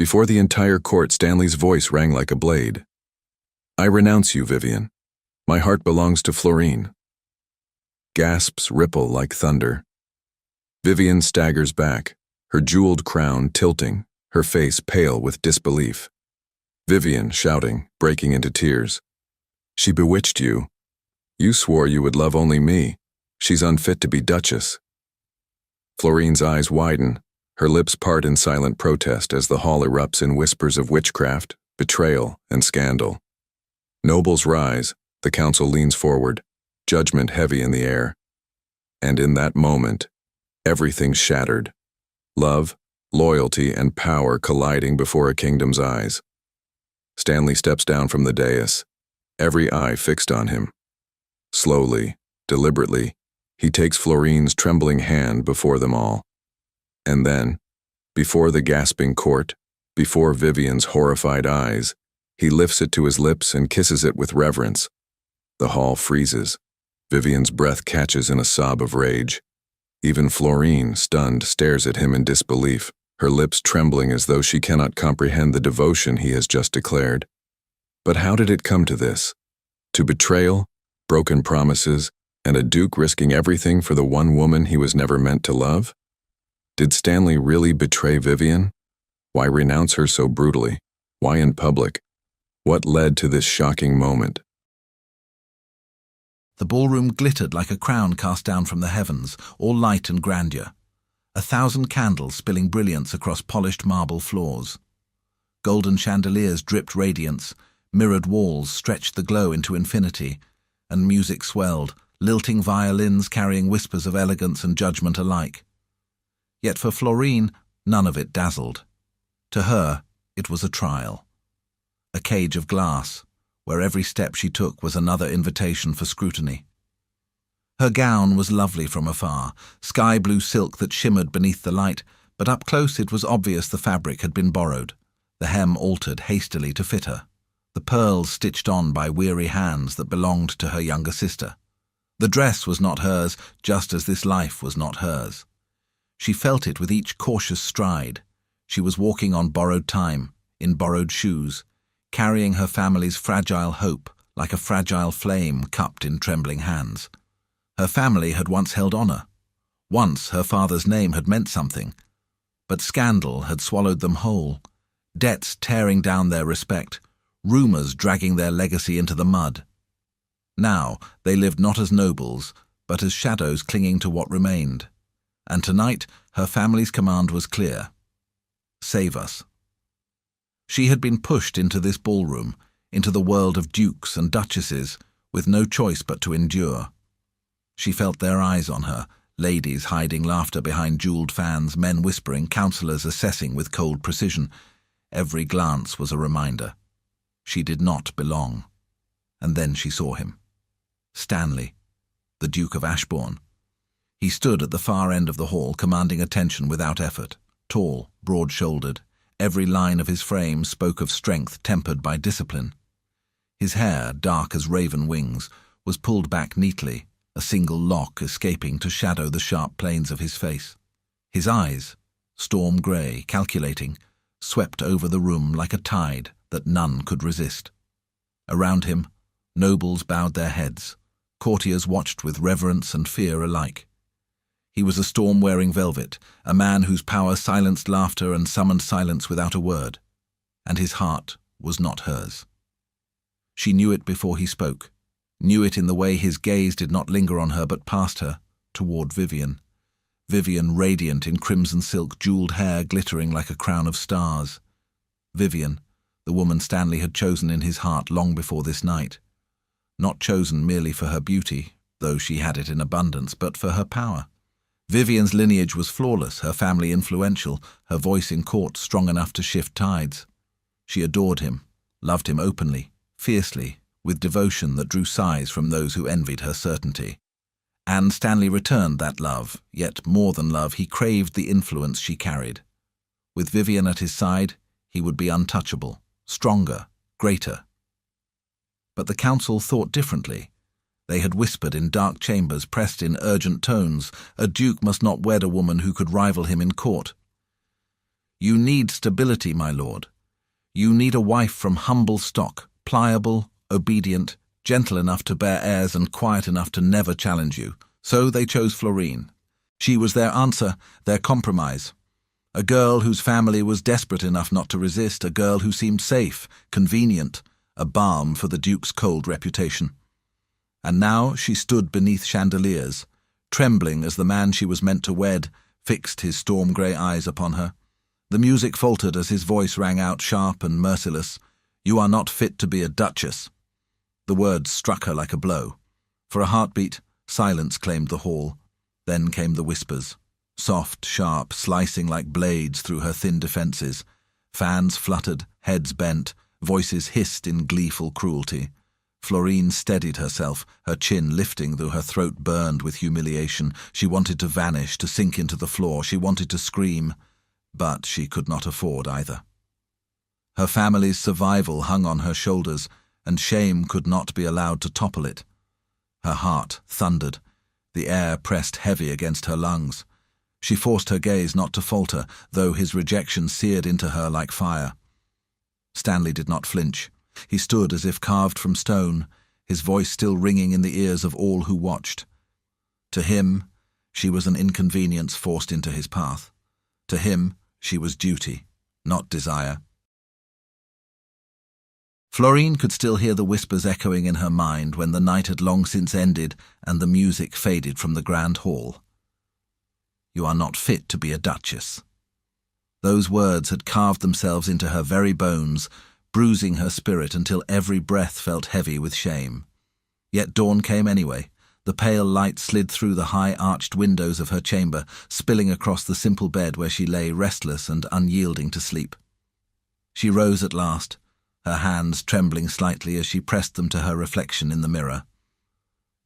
Before the entire court, Stanley's voice rang like a blade. "I renounce you, Vivian. My heart belongs to Florine." Gasps ripple like thunder. Vivian staggers back, her jeweled crown tilting, her face pale with disbelief. Vivian shouting, breaking into tears. "She bewitched you. You swore you would love only me. She's unfit to be Duchess." Florine's eyes widen, her lips part in silent protest as the hall erupts in whispers of witchcraft, betrayal, and scandal. Nobles rise, the council leans forward, judgment heavy in the air. And in that moment, everything's shattered. Love, loyalty, and power colliding before a kingdom's eyes. Stanley steps down from the dais, every eye fixed on him. Slowly, deliberately, he takes Florine's trembling hand before them all. And then, before the gasping court, before Vivian's horrified eyes, he lifts it to his lips and kisses it with reverence. The hall freezes. Vivian's breath catches in a sob of rage. Even Florine, stunned, stares at him in disbelief, her lips trembling as though she cannot comprehend the devotion he has just declared. But how did it come to this? To betrayal, broken promises, and a duke risking everything for the one woman he was never meant to love? Did Stanley really betray Vivian? Why renounce her so brutally? Why in public? What led to this shocking moment? The ballroom glittered like a crown cast down from the heavens, all light and grandeur. 1,000 candles spilling brilliance across polished marble floors. Golden chandeliers dripped radiance, mirrored walls stretched the glow into infinity, and music swelled, lilting violins carrying whispers of elegance and judgment alike. Yet for Florine, none of it dazzled. To her, it was a trial. A cage of glass, where every step she took was another invitation for scrutiny. Her gown was lovely from afar, sky-blue silk that shimmered beneath the light, but up close it was obvious the fabric had been borrowed, the hem altered hastily to fit her, the pearls stitched on by weary hands that belonged to her younger sister. The dress was not hers, just as this life was not hers. She felt it with each cautious stride. She was walking on borrowed time, in borrowed shoes, carrying her family's fragile hope like a fragile flame cupped in trembling hands. Her family had once held honor. Once her father's name had meant something. But scandal had swallowed them whole, debts tearing down their respect, rumors dragging their legacy into the mud. Now they lived not as nobles, but as shadows clinging to what remained. And tonight her family's command was clear. Save us. She had been pushed into this ballroom, into the world of dukes and duchesses, with no choice but to endure. She felt their eyes on her, ladies hiding laughter behind jeweled fans, men whispering, counselors assessing with cold precision. Every glance was a reminder. She did not belong. And then she saw him. Stanley, the Duke of Ashbourne. He stood at the far end of the hall, commanding attention without effort, tall, broad-shouldered. Every line of his frame spoke of strength tempered by discipline. His hair, dark as raven wings, was pulled back neatly, a single lock escaping to shadow the sharp planes of his face. His eyes, storm grey, calculating, swept over the room like a tide that none could resist. Around him, nobles bowed their heads, courtiers watched with reverence and fear alike. He was a storm wearing velvet, a man whose power silenced laughter and summoned silence without a word. And his heart was not hers. She knew it before he spoke, knew it in the way his gaze did not linger on her but past her, toward Vivian. Vivian radiant in crimson silk, jeweled hair glittering like a crown of stars. Vivian, the woman Stanley had chosen in his heart long before this night. Not chosen merely for her beauty, though she had it in abundance, but for her power. Vivian's lineage was flawless, her family influential, her voice in court strong enough to shift tides. She adored him, loved him openly, fiercely, with devotion that drew sighs from those who envied her certainty. And Stanley returned that love, yet more than love, he craved the influence she carried. With Vivian at his side, he would be untouchable, stronger, greater. But the council thought differently. They had whispered in dark chambers, pressed in urgent tones, a duke must not wed a woman who could rival him in court. You need stability, my lord. You need a wife from humble stock, pliable, obedient, gentle enough to bear airs and quiet enough to never challenge you. So they chose Florine. She was their answer, their compromise. A girl whose family was desperate enough not to resist, a girl who seemed safe, convenient, a balm for the Duke's cold reputation. And now she stood beneath chandeliers, trembling as the man she was meant to wed fixed his storm-grey eyes upon her. The music faltered as his voice rang out sharp and merciless. "You are not fit to be a duchess." The words struck her like a blow. For a heartbeat, silence claimed the hall. Then came the whispers, soft, sharp, slicing like blades through her thin defences. Fans fluttered, heads bent, voices hissed in gleeful cruelty. Florine steadied herself, her chin lifting though her throat burned with humiliation. She wanted to vanish, to sink into the floor. She wanted to scream, but she could not afford either. Her family's survival hung on her shoulders, and shame could not be allowed to topple it. Her heart thundered. The air pressed heavy against her lungs. She forced her gaze not to falter, though his rejection seared into her like fire. Stanley did not flinch. He stood as if carved from stone, his voice still ringing in the ears of all who watched. To him, she was an inconvenience forced into his path. To him, she was duty, not desire. Florine could still hear the whispers echoing in her mind when the night had long since ended and the music faded from the grand hall. "You are not fit to be a duchess." Those words had carved themselves into her very bones, bruising her spirit until every breath felt heavy with shame. Yet dawn came anyway. The pale light slid through the high arched windows of her chamber, spilling across the simple bed where she lay restless and unyielding to sleep. She rose at last, her hands trembling slightly as she pressed them to her reflection in the mirror.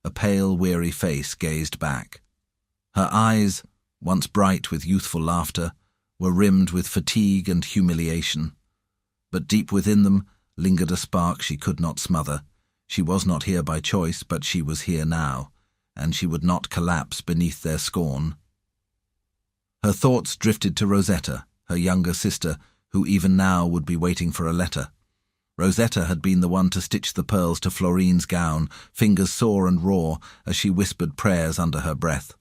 A pale, weary face gazed back. Her eyes, once bright with youthful laughter, were rimmed with fatigue and humiliation. But deep within them lingered a spark she could not smother. She was not here by choice, but she was here now, and she would not collapse beneath their scorn. Her thoughts drifted to Rosetta, her younger sister, who even now would be waiting for a letter. Rosetta had been the one to stitch the pearls to Florine's gown, fingers sore and raw as she whispered prayers under her breath.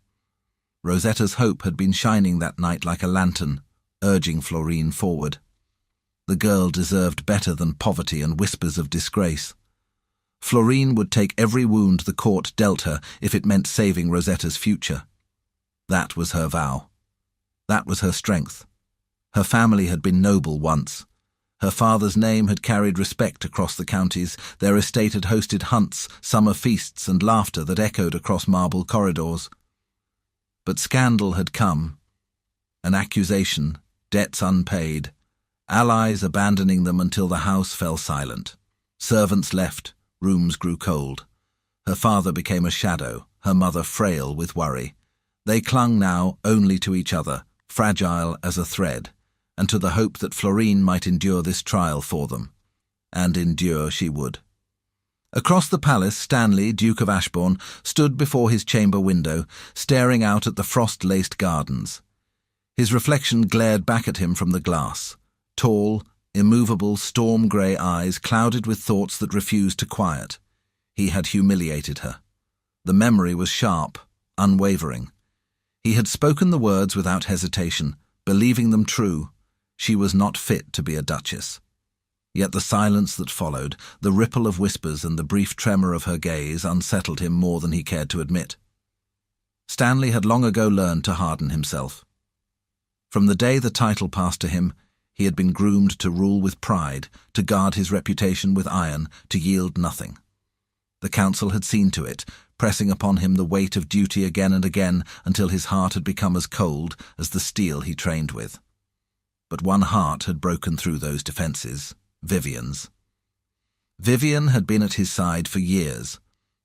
Rosetta's hope had been shining that night like a lantern, urging Florine forward. The girl deserved better than poverty and whispers of disgrace. Florine would take every wound the court dealt her if it meant saving Rosetta's future. That was her vow. That was her strength. Her family had been noble once. Her father's name had carried respect across the counties. Their estate had hosted hunts, summer feasts, and laughter that echoed across marble corridors. But scandal had come. An accusation, debts unpaid, allies abandoning them until the house fell silent. Servants left, rooms grew cold. Her father became a shadow, her mother frail with worry. They clung now only to each other, fragile as a thread, and to the hope that Florine might endure this trial for them. And endure she would. Across the palace, Stanley, Duke of Ashbourne, stood before his chamber window, staring out at the frost-laced gardens. His reflection glared back at him from the glass. Tall, immovable, storm-grey eyes clouded with thoughts that refused to quiet. He had humiliated her. The memory was sharp, unwavering. He had spoken the words without hesitation, believing them true. She was not fit to be a duchess. Yet the silence that followed, the ripple of whispers and the brief tremor of her gaze unsettled him more than he cared to admit. Stanley had long ago learned to harden himself. From the day the title passed to him, he had been groomed to rule with pride, to guard his reputation with iron, to yield nothing. The council had seen to it, pressing upon him the weight of duty again and again until his heart had become as cold as the steel he trained with. But one heart had broken through those defences, Vivian's. Vivian had been at his side for years,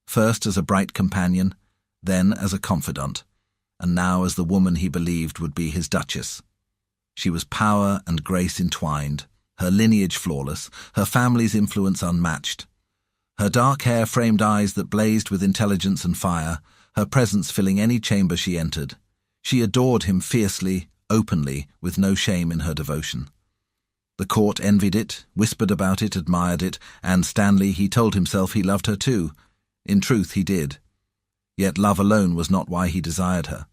first as a bright companion, then as a confidant, and now as the woman he believed would be his duchess. She was power and grace entwined, her lineage flawless, her family's influence unmatched. Her dark hair framed eyes that blazed with intelligence and fire, her presence filling any chamber she entered. She adored him fiercely, openly, with no shame in her devotion. The court envied it, whispered about it, admired it, and Stanley, he told himself he loved her too. In truth, he did. Yet love alone was not why he desired her.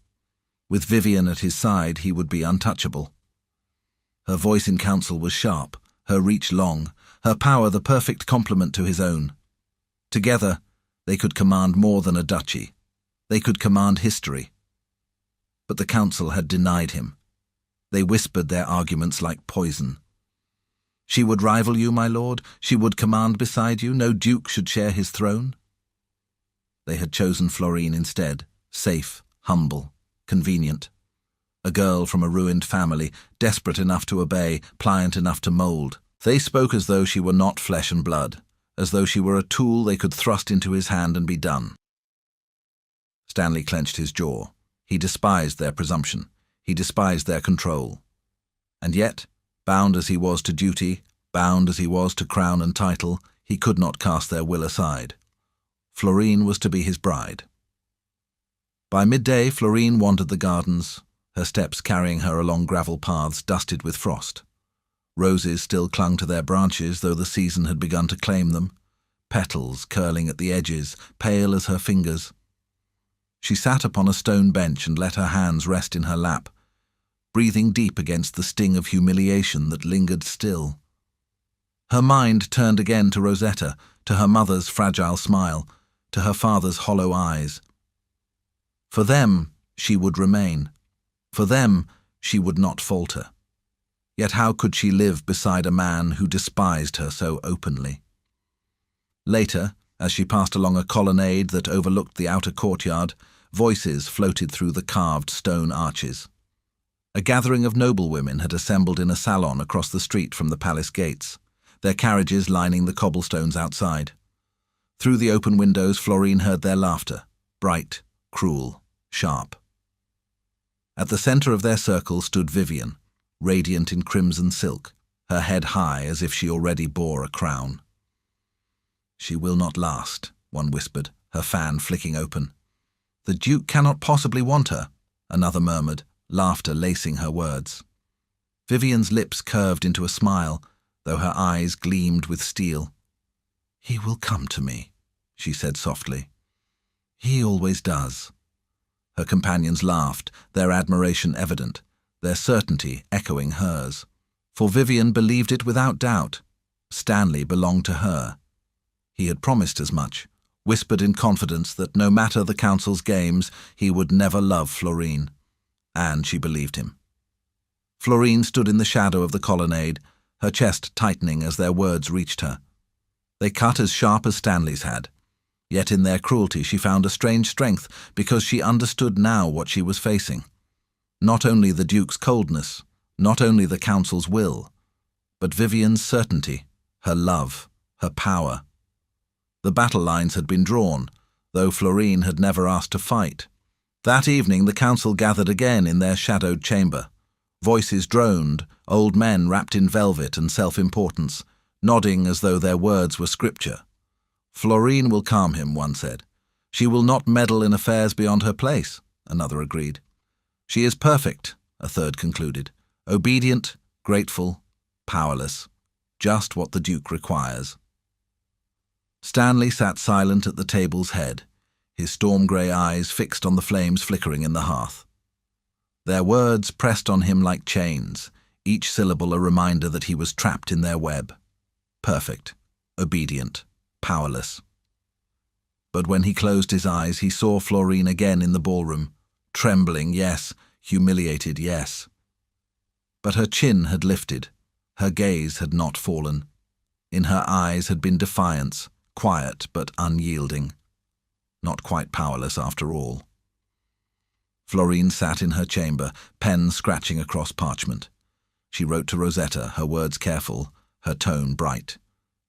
With Vivian at his side, he would be untouchable. Her voice in council was sharp, her reach long, her power the perfect complement to his own. Together, they could command more than a duchy. They could command history. But the council had denied him. They whispered their arguments like poison. She would rival you, my lord. She would command beside you. No duke should share his throne. They had chosen Florine instead, safe, humble, convenient. A girl from a ruined family, desperate enough to obey, pliant enough to mould. They spoke as though she were not flesh and blood, as though she were a tool they could thrust into his hand and be done. Stanley clenched his jaw. He despised their presumption. He despised their control. And yet, bound as he was to duty, bound as he was to crown and title, he could not cast their will aside. Florine was to be his bride. By midday, Florine wandered the gardens, her steps carrying her along gravel paths dusted with frost. Roses still clung to their branches, though the season had begun to claim them, petals curling at the edges, pale as her fingers. She sat upon a stone bench and let her hands rest in her lap, breathing deep against the sting of humiliation that lingered still. Her mind turned again to Rosetta, to her mother's fragile smile, to her father's hollow eyes. For them, she would remain. For them, she would not falter. Yet how could she live beside a man who despised her so openly? Later, as she passed along a colonnade that overlooked the outer courtyard, voices floated through the carved stone arches. A gathering of noblewomen had assembled in a salon across the street from the palace gates, their carriages lining the cobblestones outside. Through the open windows, Florine heard their laughter, bright, cruel, sharp. At the center of their circle stood Vivian, radiant in crimson silk, her head high as if she already bore a crown. "She will not last," one whispered, her fan flicking open. "The Duke cannot possibly want her," another murmured, laughter lacing her words. Vivian's lips curved into a smile, though her eyes gleamed with steel. "He will come to me," she said softly. "He always does." Her companions laughed, their admiration evident, their certainty echoing hers. For Vivian believed it without doubt. Stanley belonged to her. He had promised as much, whispered in confidence that no matter the council's games, he would never love Florine. And she believed him. Florine stood in the shadow of the colonnade, her chest tightening as their words reached her. They cut as sharp as Stanley's had. Yet in their cruelty she found a strange strength, because she understood now what she was facing. Not only the Duke's coldness, not only the council's will, but Vivian's certainty, her love, her power. The battle lines had been drawn, though Florine had never asked to fight. That evening the council gathered again in their shadowed chamber. Voices droned, old men wrapped in velvet and self-importance, nodding as though their words were scripture. "Florine will calm him," one said. "She will not meddle in affairs beyond her place," another agreed. "She is perfect," a third concluded. "Obedient, grateful, powerless. Just what the Duke requires." Stanley sat silent at the table's head, his storm-grey eyes fixed on the flames flickering in the hearth. Their words pressed on him like chains, each syllable a reminder that he was trapped in their web. Perfect, obedient, powerless. But when he closed his eyes, he saw Florine again in the ballroom, trembling, yes, humiliated, yes. But her chin had lifted, her gaze had not fallen. In her eyes had been defiance, quiet but unyielding. Not quite powerless after all. Florine sat in her chamber, pen scratching across parchment. She wrote to Rosetta, her words careful, her tone bright.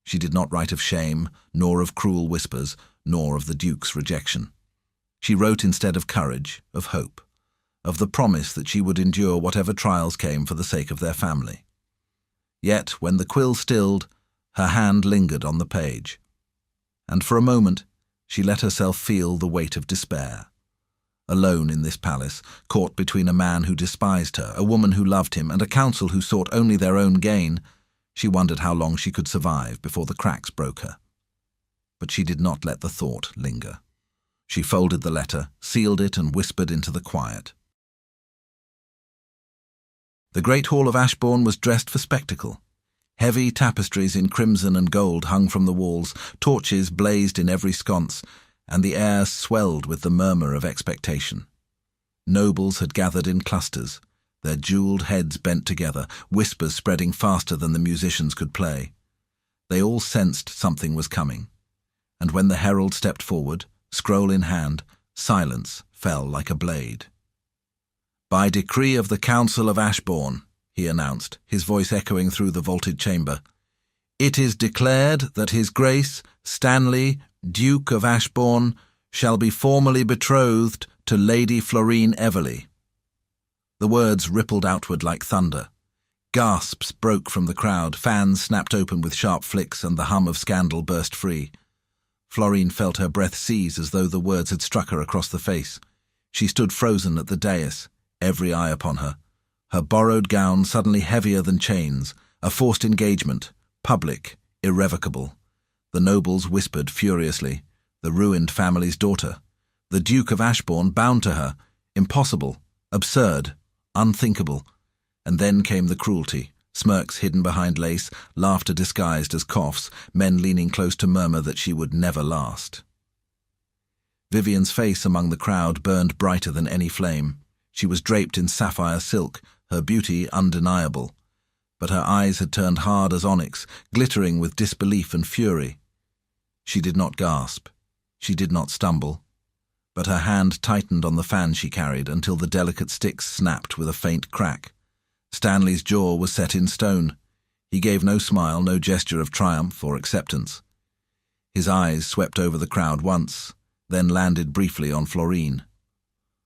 She did not write of shame, nor of cruel whispers, nor of the Duke's rejection. She wrote instead of courage, of hope, of the promise that she would endure whatever trials came for the sake of their family. Yet, when the quill stilled, her hand lingered on the page. And for a moment, she let herself feel the weight of despair. Alone in this palace, caught between a man who despised her, a woman who loved him, and a council who sought only their own gain, she wondered how long she could survive before the cracks broke her. But she did not let the thought linger. She folded the letter, sealed it, and whispered into the quiet. The great hall of Ashbourne was dressed for spectacle. Heavy tapestries in crimson and gold hung from the walls, torches blazed in every sconce, and the air swelled with the murmur of expectation. Nobles had gathered in clusters, their jewelled heads bent together, whispers spreading faster than the musicians could play. They all sensed something was coming, and when the herald stepped forward, scroll in hand, silence fell like a blade. "By decree of the Council of Ashbourne," he announced, his voice echoing through the vaulted chamber, "it is declared that His Grace Stanley, Duke of Ashbourne, shall be formally betrothed to Lady Florine Everley." The words rippled outward like thunder. Gasps broke from the crowd, fans snapped open with sharp flicks, and the hum of scandal burst free. Florine felt her breath seize as though the words had struck her across the face. She stood frozen at the dais, every eye upon her. Her borrowed gown suddenly heavier than chains, a forced engagement, public, irrevocable. The nobles whispered furiously, the ruined family's daughter. The Duke of Ashbourne bound to her, impossible, absurd, unthinkable. And then came the cruelty, smirks hidden behind lace, laughter disguised as coughs, men leaning close to murmur that she would never last. Vivian's face among the crowd burned brighter than any flame. She was draped in sapphire silk, her beauty undeniable. But her eyes had turned hard as onyx, glittering with disbelief and fury. She did not gasp. She did not stumble. But her hand tightened on the fan she carried until the delicate sticks snapped with a faint crack. Stanley's jaw was set in stone. He gave no smile, no gesture of triumph or acceptance. His eyes swept over the crowd once, then landed briefly on Florine.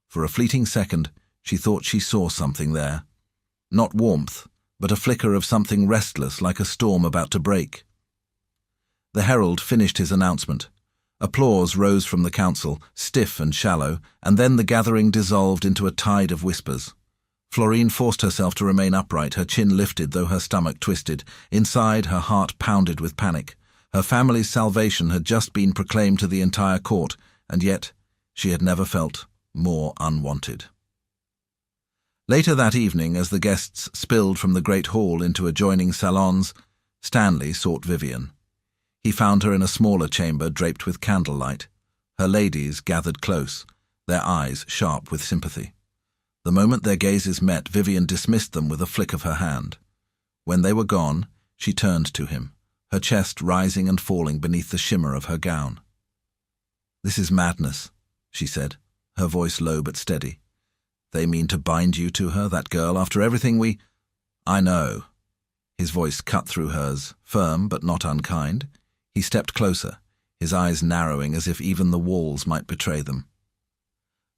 For a fleeting second, she thought she saw something there. Not warmth, but a flicker of something restless like a storm about to break. The herald finished his announcement. Applause rose from the council, stiff and shallow, and then the gathering dissolved into a tide of whispers. Florine forced herself to remain upright, her chin lifted though her stomach twisted. Inside, her heart pounded with panic. Her family's salvation had just been proclaimed to the entire court, and yet she had never felt more unwanted. Later that evening, as the guests spilled from the great hall into adjoining salons, Stanley sought Vivian. He found her in a smaller chamber draped with candlelight. Her ladies gathered close, their eyes sharp with sympathy. The moment their gazes met, Vivian dismissed them with a flick of her hand. When they were gone, she turned to him, her chest rising and falling beneath the shimmer of her gown. "This is madness," she said, her voice low but steady. "They mean to bind you to her, that girl, after everything we—" "I know." His voice cut through hers, firm but not unkind. He stepped closer, his eyes narrowing as if even the walls might betray them.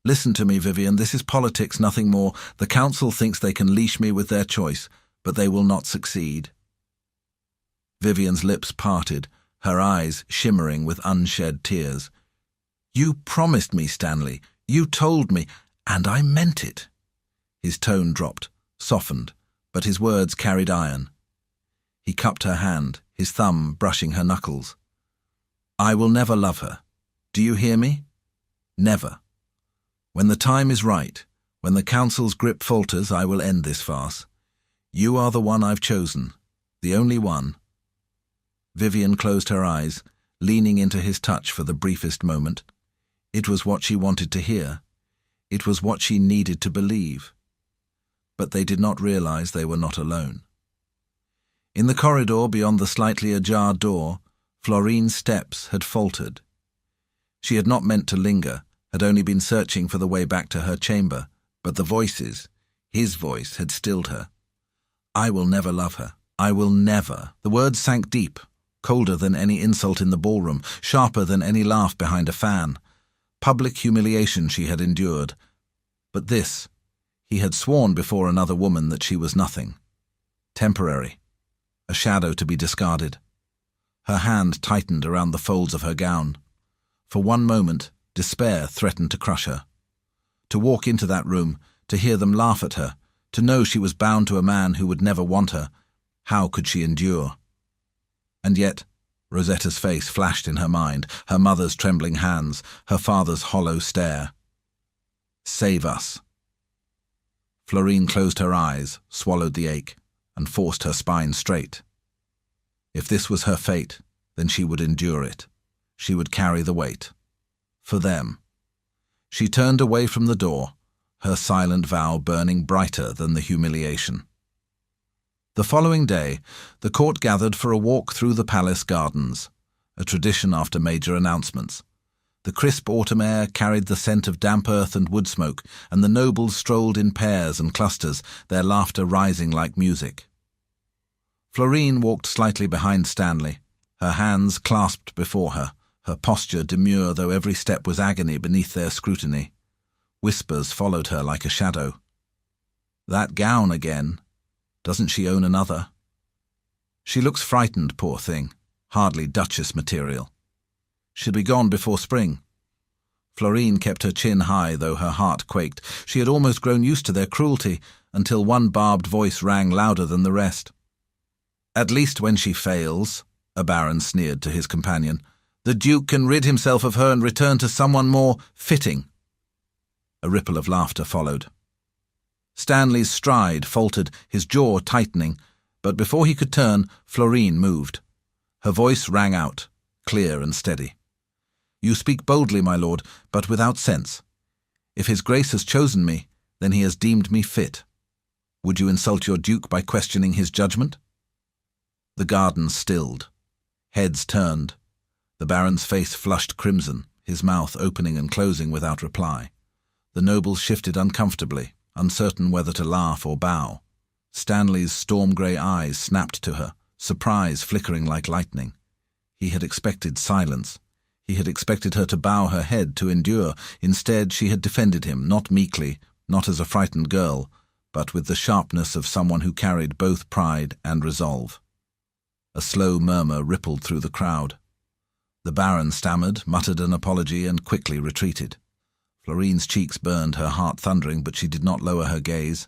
"Listen to me, Vivian, this is politics, nothing more. The council thinks they can leash me with their choice, but they will not succeed." Vivian's lips parted, her eyes shimmering with unshed tears. "You promised me, Stanley. You told me, and I meant it." His tone dropped, softened, but his words carried iron. He cupped her hand, his thumb brushing her knuckles. "I will never love her. Do you hear me? Never. When the time is right, when the council's grip falters, I will end this farce. You are the one I've chosen, the only one." Vivian closed her eyes, leaning into his touch for the briefest moment. It was what she wanted to hear. It was what she needed to believe. But they did not realize they were not alone. In the corridor beyond the slightly ajar door, Florine's steps had faltered. She had not meant to linger, had only been searching for the way back to her chamber, but the voices, his voice, had stilled her. "I will never love her. I will never." The words sank deep, colder than any insult in the ballroom, sharper than any laugh behind a fan. Public humiliation she had endured. But this, he had sworn before another woman that she was nothing. Temporary. A shadow to be discarded. Her hand tightened around the folds of her gown. For one moment, despair threatened to crush her. To walk into that room, to hear them laugh at her, to know she was bound to a man who would never want her, how could she endure? And yet, Rosetta's face flashed in her mind, her mother's trembling hands, her father's hollow stare. Save us. Florine closed her eyes, swallowed the ache, and forced her spine straight. If this was her fate, then she would endure it. She would carry the weight. For them. She turned away from the door, her silent vow burning brighter than the humiliation. The following day, the court gathered for a walk through the palace gardens, a tradition after major announcements. The crisp autumn air carried the scent of damp earth and wood smoke, and the nobles strolled in pairs and clusters, their laughter rising like music. Florine walked slightly behind Stanley, her hands clasped before her, her posture demure though every step was agony beneath their scrutiny. Whispers followed her like a shadow. That gown again. Doesn't she own another? She looks frightened, poor thing. Hardly Duchess material. She'll be gone before spring. Florine kept her chin high, though her heart quaked. She had almost grown used to their cruelty, until one barbed voice rang louder than the rest. At least when she fails, a baron sneered to his companion, the Duke can rid himself of her and return to someone more fitting. A ripple of laughter followed. Stanley's stride faltered, his jaw tightening, but before he could turn, Florine moved. Her voice rang out, clear and steady. You speak boldly, my lord, but without sense. If his grace has chosen me, then he has deemed me fit. Would you insult your duke by questioning his judgment? The garden stilled. Heads turned. The baron's face flushed crimson, his mouth opening and closing without reply. The nobles shifted uncomfortably, uncertain whether to laugh or bow. Stanley's storm-grey eyes snapped to her, surprise flickering like lightning. He had expected silence. He had expected her to bow her head to endure. Instead, she had defended him, not meekly, not as a frightened girl, but with the sharpness of someone who carried both pride and resolve. A slow murmur rippled through the crowd. The baron stammered, muttered an apology, and quickly retreated. Florine's cheeks burned, her heart thundering, but she did not lower her gaze.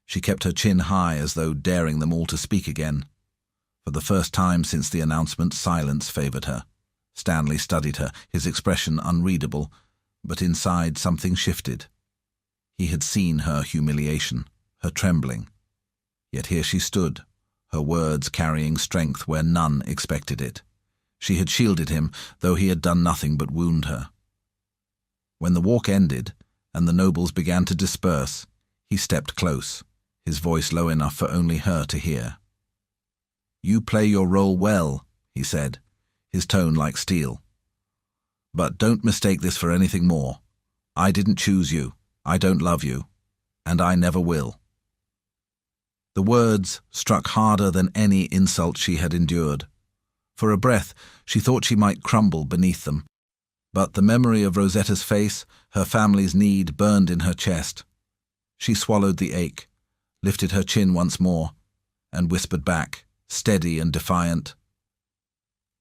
She kept her chin high as though daring them all to speak again. For the first time since the announcement, silence favoured her. Stanley studied her, his expression unreadable, but inside something shifted. He had seen her humiliation, her trembling. Yet here she stood, her words carrying strength where none expected it. She had shielded him, though he had done nothing but wound her. When the walk ended, and the nobles began to disperse, he stepped close, his voice low enough for only her to hear. You play your role well, he said, his tone like steel. But don't mistake this for anything more. I didn't choose you, I don't love you, and I never will. The words struck harder than any insult she had endured. For a breath, she thought she might crumble beneath them. But the memory of Rosetta's face, her family's need, burned in her chest. She swallowed the ache, lifted her chin once more, and whispered back, steady and defiant,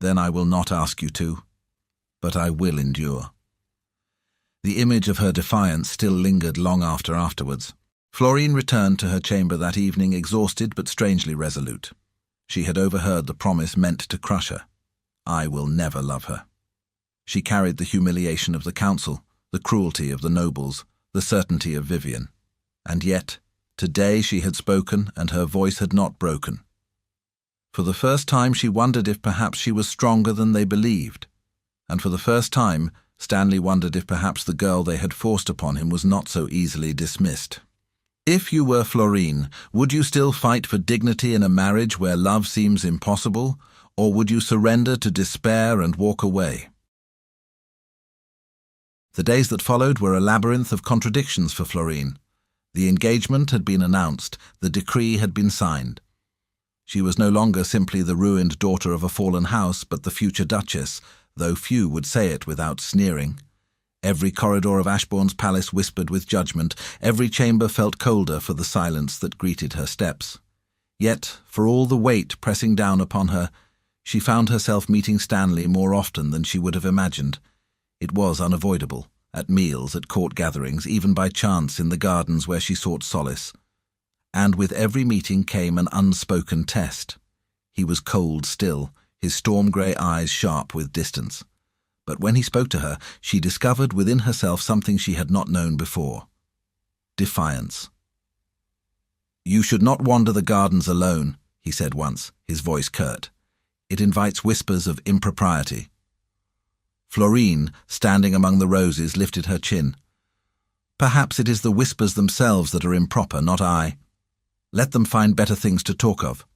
Then I will not ask you to, but I will endure. The image of her defiance still lingered long afterwards. Florine returned to her chamber that evening exhausted but strangely resolute. She had overheard the promise meant to crush her. I will never love her. She carried the humiliation of the council, the cruelty of the nobles, the certainty of Vivian. And yet, today she had spoken and her voice had not broken. For the first time she wondered if perhaps she was stronger than they believed. And for the first time, Stanley wondered if perhaps the girl they had forced upon him was not so easily dismissed. If you were Florine, would you still fight for dignity in a marriage where love seems impossible, or would you surrender to despair and walk away? The days that followed were a labyrinth of contradictions for Florine. The engagement had been announced, the decree had been signed. She was no longer simply the ruined daughter of a fallen house, but the future Duchess, though few would say it without sneering. Every corridor of Ashbourne's palace whispered with judgment, every chamber felt colder for the silence that greeted her steps. Yet, for all the weight pressing down upon her, she found herself meeting Stanley more often than she would have imagined. It was unavoidable, at meals, at court gatherings, even by chance in the gardens where she sought solace. And with every meeting came an unspoken test. He was cold still, his storm-grey eyes sharp with distance. But when he spoke to her, she discovered within herself something she had not known before. Defiance. "You should not wander the gardens alone," he said once, his voice curt. "It invites whispers of impropriety." Florine, standing among the roses, lifted her chin. "Perhaps it is the whispers themselves that are improper, not I. Let them find better things to talk of."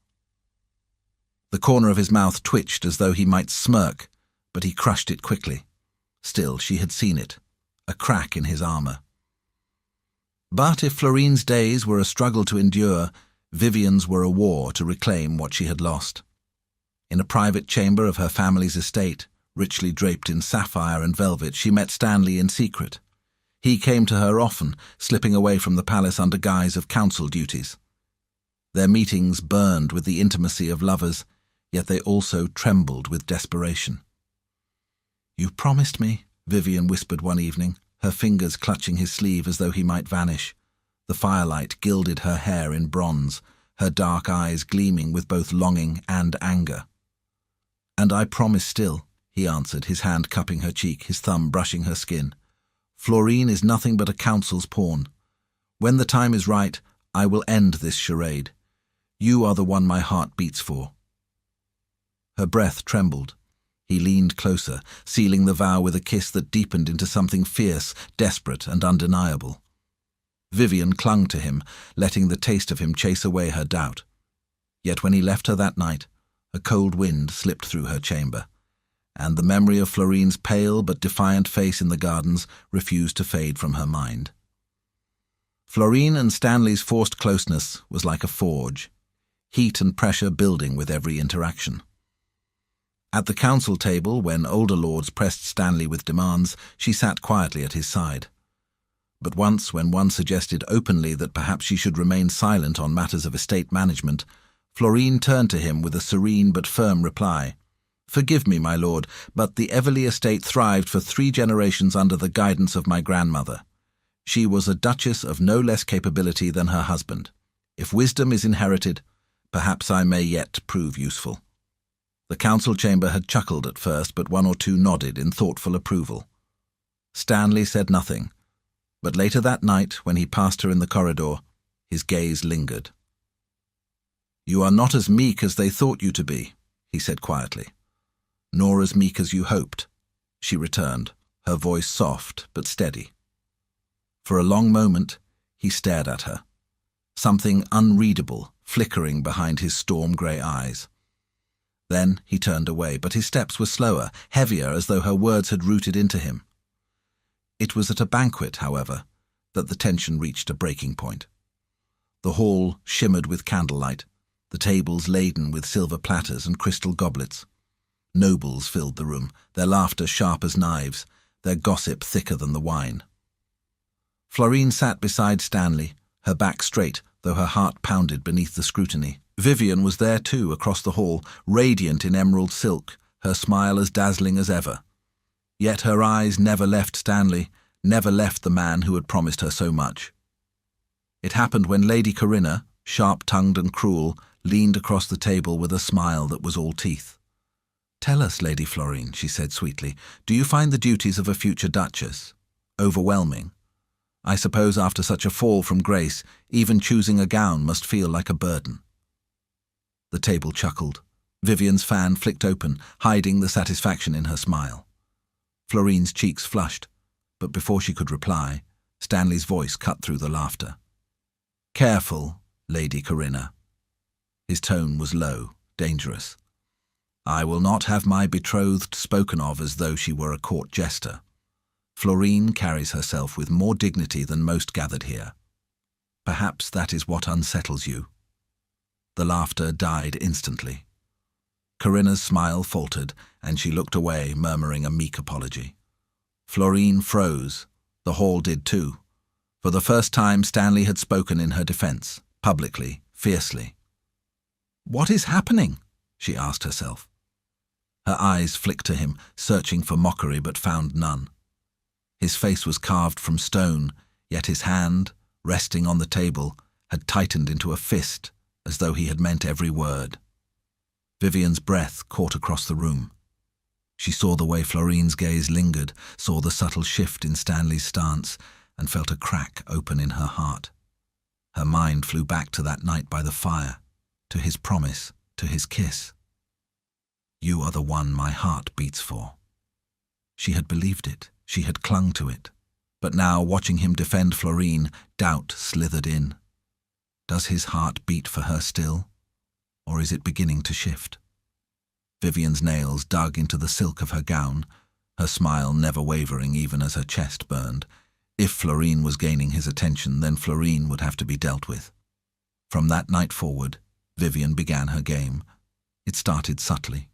The corner of his mouth twitched as though he might smirk, but he crushed it quickly. Still, she had seen it, a crack in his armour. But if Florine's days were a struggle to endure, Vivian's were a war to reclaim what she had lost. In a private chamber of her family's estate, richly draped in sapphire and velvet, she met Stanley in secret. He came to her often, slipping away from the palace under guise of council duties. Their meetings burned with the intimacy of lovers, yet they also trembled with desperation. "You promised me," Vivian whispered one evening, her fingers clutching his sleeve as though he might vanish. The firelight gilded her hair in bronze, her dark eyes gleaming with both longing and anger. "And I promise still," he answered, his hand cupping her cheek, his thumb brushing her skin. "Florine is nothing but a council's pawn. When the time is right, I will end this charade. You are the one my heart beats for." Her breath trembled. He leaned closer, sealing the vow with a kiss that deepened into something fierce, desperate, and undeniable. Vivian clung to him, letting the taste of him chase away her doubt. Yet when he left her that night, a cold wind slipped through her chamber, and the memory of Florine's pale but defiant face in the gardens refused to fade from her mind. Florine and Stanley's forced closeness was like a forge, heat and pressure building with every interaction. At the council table, when older lords pressed Stanley with demands, she sat quietly at his side. But once, when one suggested openly that perhaps she should remain silent on matters of estate management, Florine turned to him with a serene but firm reply. "Forgive me, my lord, but the Everley estate thrived for 3 generations under the guidance of my grandmother. She was a duchess of no less capability than her husband. If wisdom is inherited, perhaps I may yet prove useful." The council chamber had chuckled at first, but 1 or 2 nodded in thoughtful approval. Stanley said nothing, but later that night, when he passed her in the corridor, his gaze lingered. "You are not as meek as they thought you to be," he said quietly. "Nor as meek as you hoped," she returned, her voice soft but steady. For a long moment, he stared at her, something unreadable flickering behind his storm-grey eyes. Then he turned away, but his steps were slower, heavier, as though her words had rooted into him. It was at a banquet, however, that the tension reached a breaking point. The hall shimmered with candlelight, the tables laden with silver platters and crystal goblets. Nobles filled the room, their laughter sharp as knives, their gossip thicker than the wine. Florine sat beside Stanley, her back straight, though her heart pounded beneath the scrutiny. Vivian was there too, across the hall, radiant in emerald silk, her smile as dazzling as ever. Yet her eyes never left Stanley, never left the man who had promised her so much. It happened when Lady Corinna, sharp-tongued and cruel, leaned across the table with a smile that was all teeth. "Tell us, Lady Florine," she said sweetly, "do you find the duties of a future duchess overwhelming? I suppose after such a fall from grace, even choosing a gown must feel like a burden." The table chuckled. Vivian's fan flicked open, hiding the satisfaction in her smile. Florine's cheeks flushed, but before she could reply, Stanley's voice cut through the laughter. "Careful, Lady Corinna." His tone was low, dangerous. "I will not have my betrothed spoken of as though she were a court jester. Florine carries herself with more dignity than most gathered here. Perhaps that is what unsettles you." The laughter died instantly. Corinna's smile faltered, and she looked away, murmuring a meek apology. Florine froze. The hall did too. For the first time, Stanley had spoken in her defense, publicly, fiercely. "What is happening?" she asked herself. Her eyes flicked to him, searching for mockery but found none. His face was carved from stone, yet his hand, resting on the table, had tightened into a fist, as though he had meant every word. Vivian's breath caught across the room. She saw the way Florine's gaze lingered, saw the subtle shift in Stanley's stance, and felt a crack open in her heart. Her mind flew back to that night by the fire, to his promise, to his kiss. "You are the one my heart beats for." She had believed it, she had clung to it. But now, watching him defend Florine, doubt slithered in. Does his heart beat for her still? Or is it beginning to shift? Vivian's nails dug into the silk of her gown, her smile never wavering even as her chest burned. If Florine was gaining his attention, then Florine would have to be dealt with. From that night forward, Vivian began her game. It started subtly.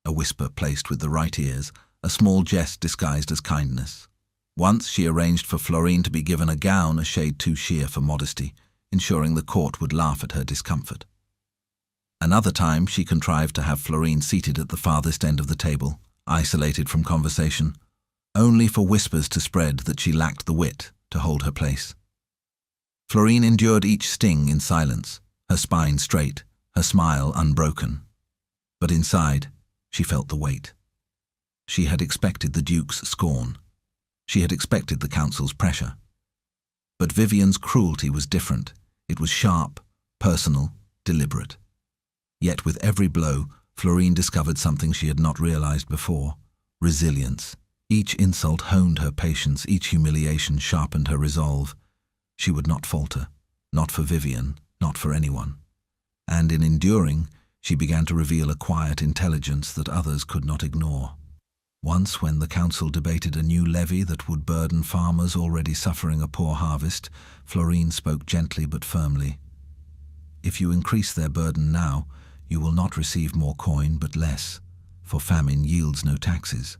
A whisper placed with the right ears, a small jest disguised as kindness. Once she arranged for Florine to be given a gown a shade too sheer for modesty, ensuring the court would laugh at her discomfort. Another time she contrived to have Florine seated at the farthest end of the table, isolated from conversation, only for whispers to spread that she lacked the wit to hold her place. Florine endured each sting in silence, her spine straight, her smile unbroken. But inside, she felt the weight. She had expected the Duke's scorn. She had expected the council's pressure. But Vivian's cruelty was different. It was sharp, personal, deliberate. Yet with every blow, Florine discovered something she had not realized before: resilience. Each insult honed her patience, each humiliation sharpened her resolve. She would not falter, not for Vivian, not for anyone. And in enduring, she began to reveal a quiet intelligence that others could not ignore. Once, when the council debated a new levy that would burden farmers already suffering a poor harvest, Florine spoke gently but firmly. "If you increase their burden now, you will not receive more coin but less, for famine yields no taxes.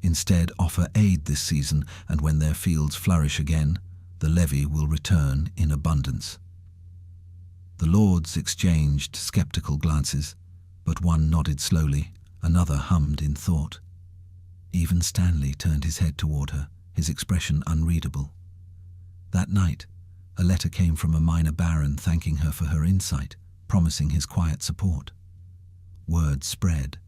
Instead, offer aid this season, and when their fields flourish again, the levy will return in abundance." The lords exchanged skeptical glances, but one nodded slowly, another hummed in thought. Even Stanley turned his head toward her, his expression unreadable. That night, a letter came from a minor baron thanking her for her insight, promising his quiet support. Word spread,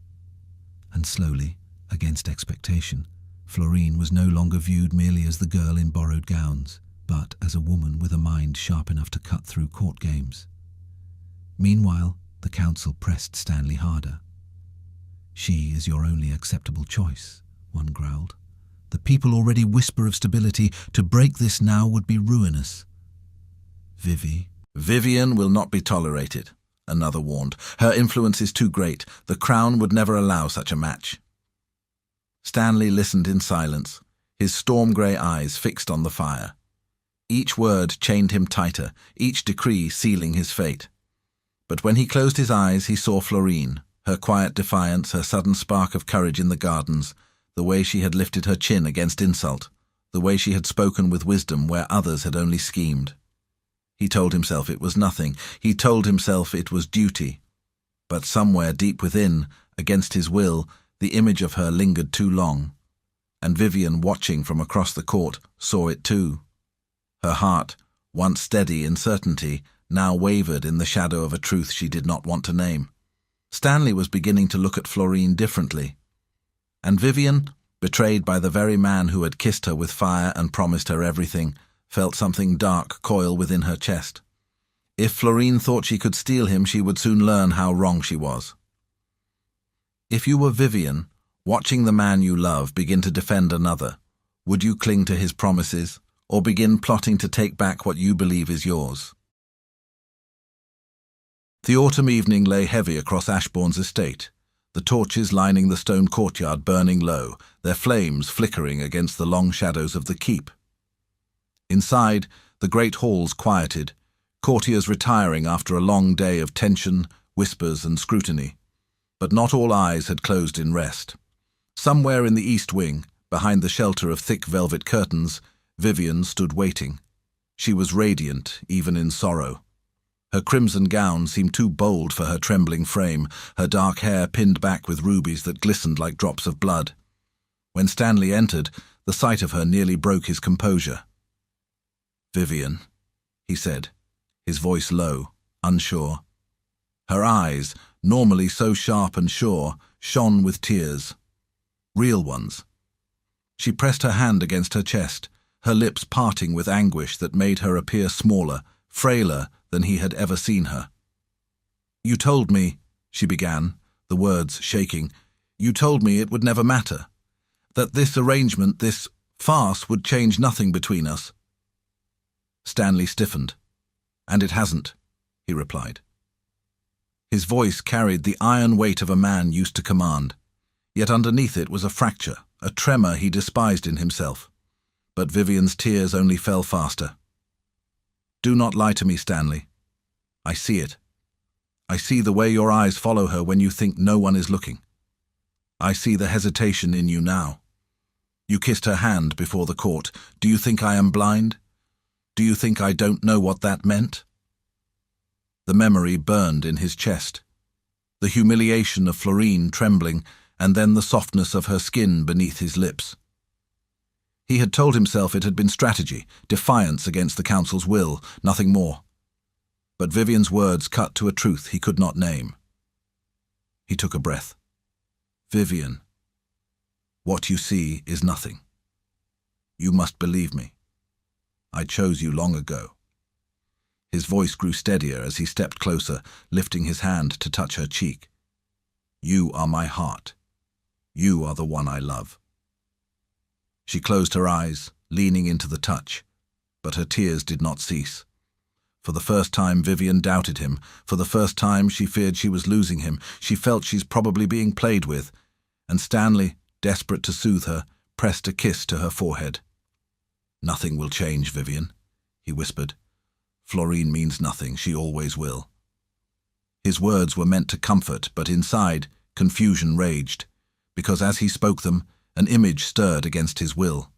and slowly, against expectation, Florine was no longer viewed merely as the girl in borrowed gowns, but as a woman with a mind sharp enough to cut through court games. Meanwhile, the council pressed Stanley harder. "She is your only acceptable choice," one growled. "The people already whisper of stability. To break this now would be ruinous." Vivian will not be tolerated," another warned. "Her influence is too great. The crown would never allow such a match." Stanley listened in silence, his storm-grey eyes fixed on the fire. Each word chained him tighter, each decree sealing his fate. But when he closed his eyes, he saw Florine, her quiet defiance, her sudden spark of courage in the gardens, the way she had lifted her chin against insult, the way she had spoken with wisdom where others had only schemed. He told himself it was nothing. He told himself it was duty. But somewhere deep within, against his will, the image of her lingered too long. And Vivian, watching from across the court, saw it too. Her heart, once steady in certainty, now wavered in the shadow of a truth she did not want to name. Stanley was beginning to look at Florine differently. And Vivian, betrayed by the very man who had kissed her with fire and promised her everything, felt something dark coil within her chest. If Florine thought she could steal him, she would soon learn how wrong she was. If you were Vivian, watching the man you love begin to defend another, would you cling to his promises, or begin plotting to take back what you believe is yours? The autumn evening lay heavy across Ashbourne's estate, the torches lining the stone courtyard burning low, their flames flickering against the long shadows of the keep. Inside, the great halls quieted, courtiers retiring after a long day of tension, whispers and scrutiny. But not all eyes had closed in rest. Somewhere in the east wing, behind the shelter of thick velvet curtains, Vivian stood waiting. She was radiant, even in sorrow. Her crimson gown seemed too bold for her trembling frame, her dark hair pinned back with rubies that glistened like drops of blood. When Stanley entered, The sight of her nearly broke his composure. "Vivian," he said, his voice low, unsure. Her eyes, normally so sharp and sure, shone with tears. Real ones. She pressed her hand against her chest, her lips parting with anguish that made her appear smaller, frailer than he had ever seen her. "You told me," she began, the words shaking, "you told me it would never matter. That this arrangement, this farce, would change nothing between us." Stanley stiffened. "And it hasn't," he replied. His voice carried the iron weight of a man used to command, yet underneath it was a fracture, a tremor he despised in himself. But Vivian's tears only fell faster. "Do not lie to me, Stanley. I see it. I see the way your eyes follow her when you think no one is looking. I see the hesitation in you now. You kissed her hand before the court. Do you think I am blind? Do you think I don't know what that meant?" The memory burned in his chest. The humiliation of Florine trembling, and then the softness of her skin beneath his lips. He had told himself it had been strategy, defiance against the council's will, nothing more. But Vivian's words cut to a truth he could not name. He took a breath. "Vivian, what you see is nothing. You must believe me. I chose you long ago." His voice grew steadier as he stepped closer, lifting his hand to touch her cheek. "You are my heart. You are the one I love." She closed her eyes, leaning into the touch, but her tears did not cease. For the first time Vivian doubted him. For the first time she feared she was losing him. She felt she's probably being played with. And Stanley, desperate to soothe her, pressed a kiss to her forehead. "Nothing will change, Vivian," he whispered. "Florine means nothing. She always will." His words were meant to comfort, but inside, confusion raged, because as he spoke them, an image stirred against his will.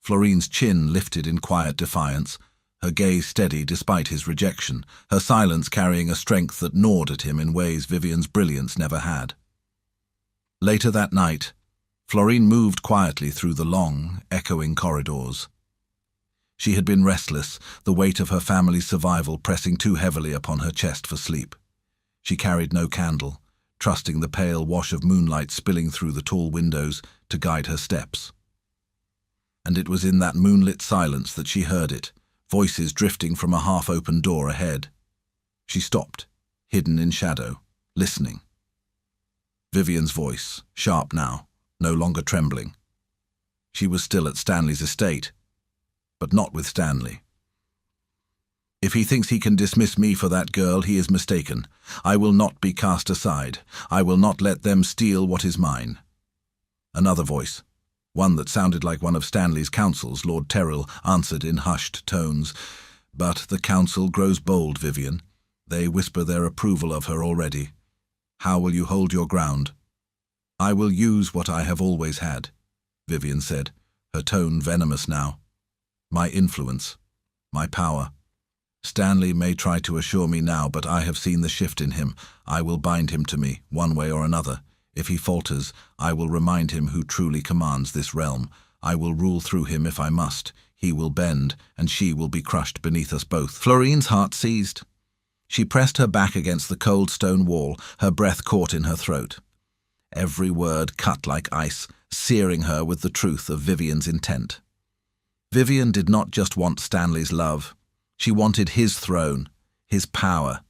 Florine's chin lifted in quiet defiance, her gaze steady despite his rejection, her silence carrying a strength that gnawed at him in ways Vivian's brilliance never had. Later that night, Florine moved quietly through the long, echoing corridors. She had been restless, the weight of her family's survival pressing too heavily upon her chest for sleep. She carried no candle, trusting the pale wash of moonlight spilling through the tall windows to guide her steps. And it was in that moonlit silence that she heard it, voices drifting from a half-open door ahead. She stopped, hidden in shadow, listening. Vivian's voice, sharp now, no longer trembling. She was still at Stanley's estate, but not with Stanley. "If he thinks he can dismiss me for that girl, he is mistaken. I will not be cast aside. I will not let them steal what is mine." Another voice, one that sounded like one of Stanley's counsels, Lord Terrell, answered in hushed tones. "But the council grows bold, Vivian. They whisper their approval of her already. How will you hold your ground?" "I will use what I have always had," Vivian said, her tone venomous now. "My influence, my power. Stanley may try to assure me now, but I have seen the shift in him. I will bind him to me, one way or another. If he falters, I will remind him who truly commands this realm. I will rule through him if I must. He will bend, and she will be crushed beneath us both." Florine's heart seized. She pressed her back against the cold stone wall, her breath caught in her throat. Every word cut like ice, searing her with the truth of Vivian's intent. Vivian did not just want Stanley's love. She wanted his throne, his power,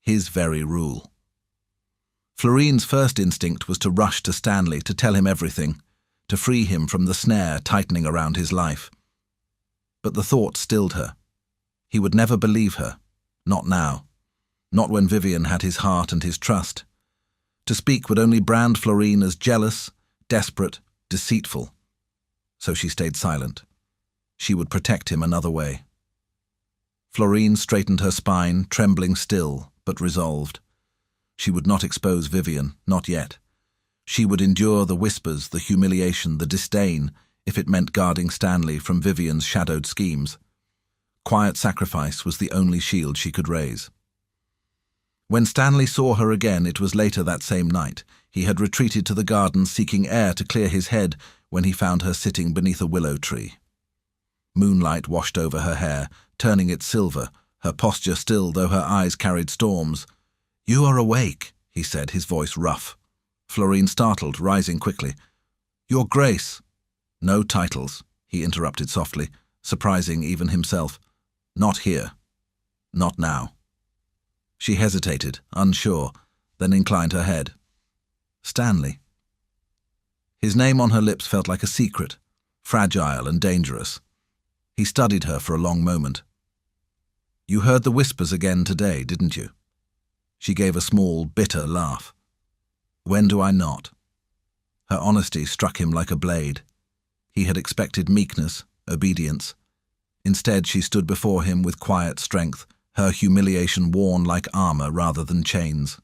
his very rule. Florine's first instinct was to rush to Stanley to tell him everything, to free him from the snare tightening around his life. But the thought stilled her. He would never believe her, not now, not when Vivian had his heart and his trust. To speak would only brand Florine as jealous, desperate, deceitful. So she stayed silent. She would protect him another way. Florine straightened her spine, trembling still, but resolved. She would not expose Vivian, not yet. She would endure the whispers, the humiliation, the disdain, if it meant guarding Stanley from Vivian's shadowed schemes. Quiet sacrifice was the only shield she could raise. When Stanley saw her again, it was later that same night. He had retreated to the garden, seeking air to clear his head, when he found her sitting beneath a willow tree. Moonlight washed over her hair, turning it silver, her posture still though her eyes carried storms. "You are awake," he said, his voice rough. Florine startled, rising quickly. "Your Grace." "No titles," he interrupted softly, surprising even himself. "Not here. Not now." She hesitated, unsure, then inclined her head. "Stanley." His name on her lips felt like a secret, fragile and dangerous. He studied her for a long moment. "You heard the whispers again today, didn't you?" She gave a small, bitter laugh. "When do I not?" Her honesty struck him like a blade. He had expected meekness, obedience. Instead, she stood before him with quiet strength, her humiliation worn like armor rather than chains.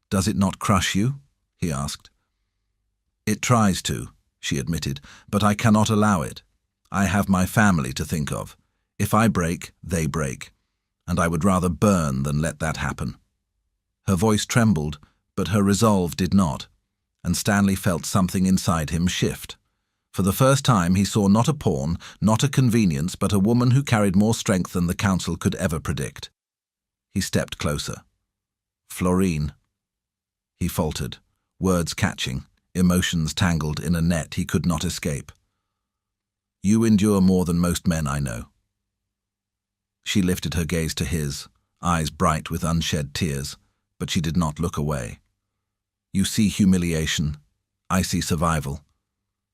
"Does it not crush you?" he asked. "It tries to," she admitted, "but I cannot allow it. I have my family to think of. If I break, they break, and I would rather burn than let that happen." Her voice trembled, but her resolve did not, and Stanley felt something inside him shift. For the first time he saw not a pawn, not a convenience, but a woman who carried more strength than the council could ever predict. He stepped closer. "Florine," he faltered, words catching, emotions tangled in a net he could not escape. "You endure more than most men I know." She lifted her gaze to his, eyes bright with unshed tears, but she did not look away. "You see humiliation. I see survival.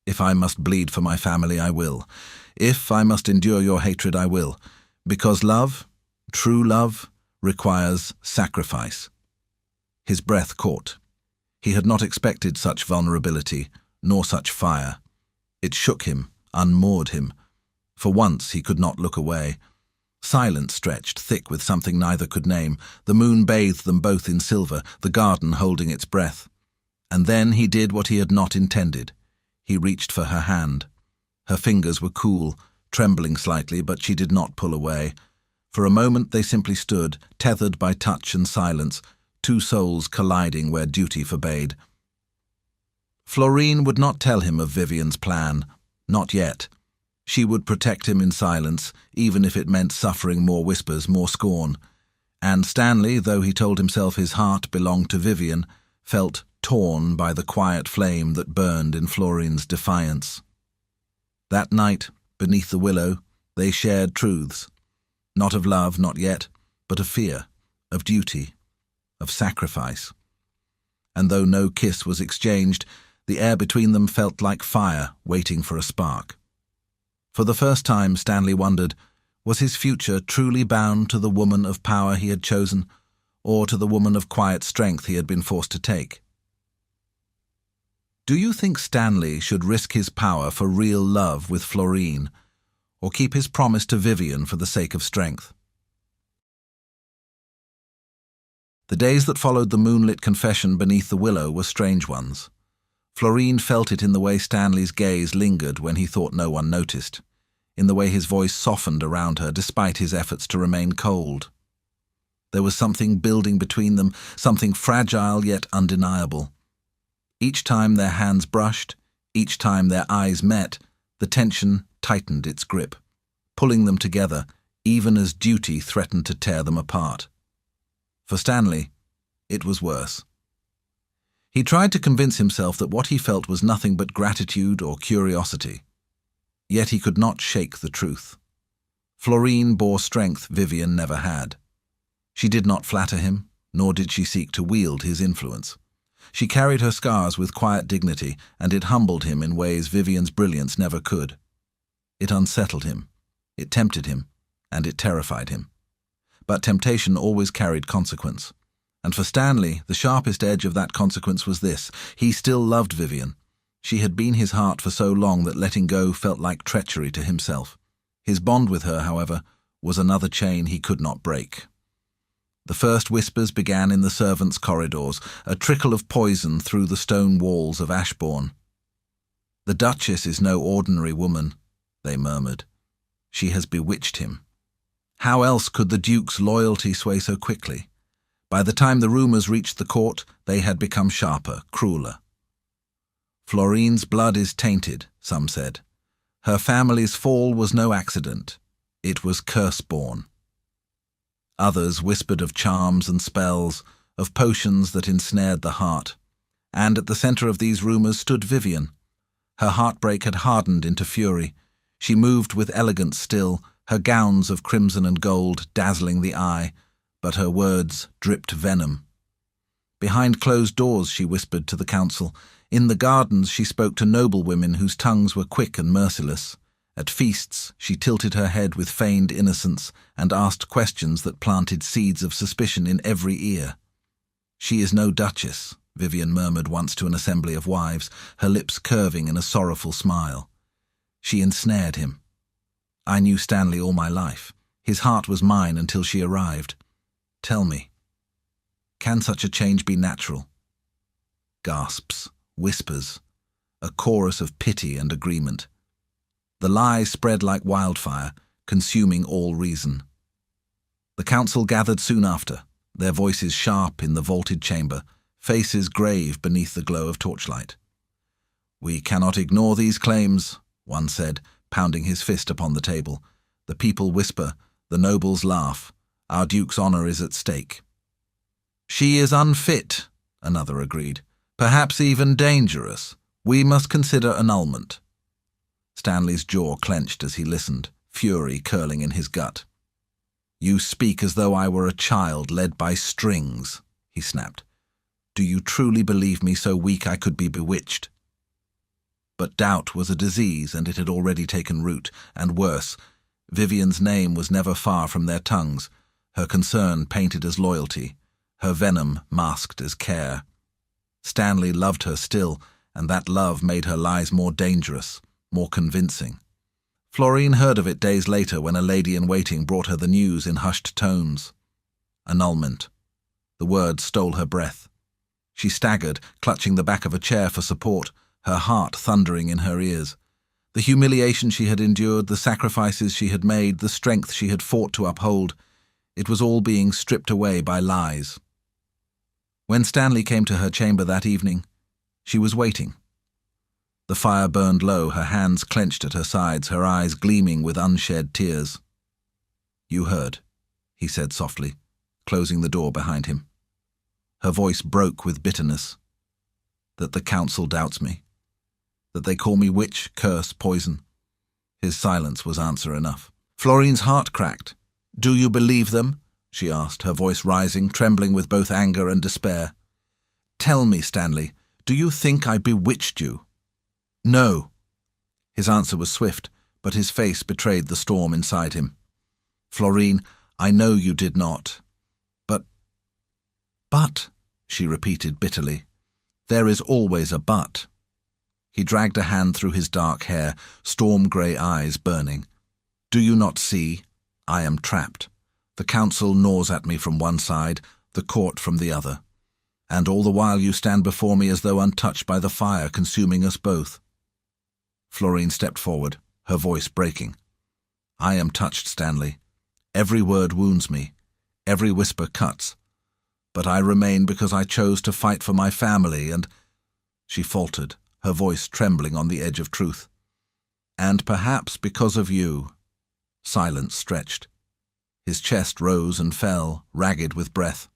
If I must bleed for my family, I will. If I must endure your hatred, I will. Because love, true love, requires sacrifice." His breath caught. He had not expected such vulnerability, nor such fire. It shook him, unmoored him. For once he could not look away. Silence stretched, thick with something neither could name. The moon bathed them both in silver, the garden holding its breath. And then he did what he had not intended. He reached for her hand. Her fingers were cool, trembling slightly, but she did not pull away. For a moment they simply stood, tethered by touch and silence, two souls colliding where duty forbade. Florine would not tell him of Vivian's plan. Not yet. She would protect him in silence, even if it meant suffering more whispers, more scorn. And Stanley, though he told himself his heart belonged to Vivian, felt torn by the quiet flame that burned in Florine's defiance. That night, beneath the willow, they shared truths. Not of love, not yet, but of fear, of duty, of sacrifice. And though no kiss was exchanged, the air between them felt like fire waiting for a spark. For the first time, Stanley wondered, was his future truly bound to the woman of power he had chosen, or to the woman of quiet strength he had been forced to take? Do you think Stanley should risk his power for real love with Florine, or keep his promise to Vivian for the sake of strength? The days that followed the moonlit confession beneath the willow were strange ones. Florine felt it in the way Stanley's gaze lingered when he thought no one noticed, in the way his voice softened around her despite his efforts to remain cold. There was something building between them, something fragile yet undeniable. Each time their hands brushed, each time their eyes met, the tension tightened its grip, pulling them together even as duty threatened to tear them apart. For Stanley, it was worse. He tried to convince himself that what he felt was nothing but gratitude or curiosity. Yet he could not shake the truth. Florine bore strength Vivian never had. She did not flatter him, nor did she seek to wield his influence. She carried her scars with quiet dignity, and it humbled him in ways Vivian's brilliance never could. It unsettled him, it tempted him, and it terrified him. But temptation always carried consequence. And for Stanley, the sharpest edge of that consequence was this: he still loved Vivian. She had been his heart for so long that letting go felt like treachery to himself. His bond with her, however, was another chain he could not break. The first whispers began in the servants' corridors, a trickle of poison through the stone walls of Ashbourne. "The Duchess is no ordinary woman," they murmured. "She has bewitched him." How else could the Duke's loyalty sway so quickly? By the time the rumours reached the court, they had become sharper, crueler. Florine's blood is tainted, some said. Her family's fall was no accident. It was curse-born. Others whispered of charms and spells, of potions that ensnared the heart. And at the center of these rumors stood Vivian. Her heartbreak had hardened into fury. She moved with elegance still, her gowns of crimson and gold dazzling the eye, but her words dripped venom. Behind closed doors, she whispered to the council. In the gardens, she spoke to noblewomen whose tongues were quick and merciless. At feasts, she tilted her head with feigned innocence and asked questions that planted seeds of suspicion in every ear. She is no duchess, Vivian murmured once to an assembly of wives, her lips curving in a sorrowful smile. She ensnared him. I knew Stanley all my life. His heart was mine until she arrived. Tell me, can such a change be natural? Gasps, whispers, a chorus of pity and agreement. The lie spread like wildfire, consuming all reason. The council gathered soon after, their voices sharp in the vaulted chamber, faces grave beneath the glow of torchlight. We cannot ignore these claims, one said, pounding his fist upon the table. The people whisper, the nobles laugh. Our duke's honor is at stake. She is unfit, another agreed. Perhaps even dangerous. We must consider annulment. Stanley's jaw clenched as he listened, fury curling in his gut. You speak as though I were a child led by strings, he snapped. Do you truly believe me so weak I could be bewitched? But doubt was a disease, and it had already taken root, and worse, Vivian's name was never far from their tongues, her concern painted as loyalty, her venom masked as care. Stanley loved her still, and that love made her lies more dangerous, more convincing. Florine heard of it days later when a lady-in-waiting brought her the news in hushed tones. Annulment. The word stole her breath. She staggered, clutching the back of a chair for support, her heart thundering in her ears. The humiliation she had endured, the sacrifices she had made, the strength she had fought to uphold, it was all being stripped away by lies. When Stanley came to her chamber that evening, she was waiting. The fire burned low, her hands clenched at her sides, her eyes gleaming with unshed tears. You heard, he said softly, closing the door behind him. Her voice broke with bitterness. That the council doubts me. That they call me witch, curse, poison. His silence was answer enough. Florine's heart cracked. Do you believe them? She asked, her voice rising, trembling with both anger and despair. Tell me, Stanley, do you think I bewitched you? No. His answer was swift, but his face betrayed the storm inside him. Florine, I know you did not. But, she repeated bitterly, there is always a but. He dragged a hand through his dark hair, storm-grey eyes burning. Do you not see? I am trapped. The council gnaws at me from one side, the court from the other. And all the while you stand before me as though untouched by the fire consuming us both. Florine stepped forward, her voice breaking. I am touched, Stanley. Every word wounds me. Every whisper cuts. But I remain because I chose to fight for my family and... She faltered, her voice trembling on the edge of truth. And perhaps because of you. Silence stretched. His chest rose and fell, ragged with breath.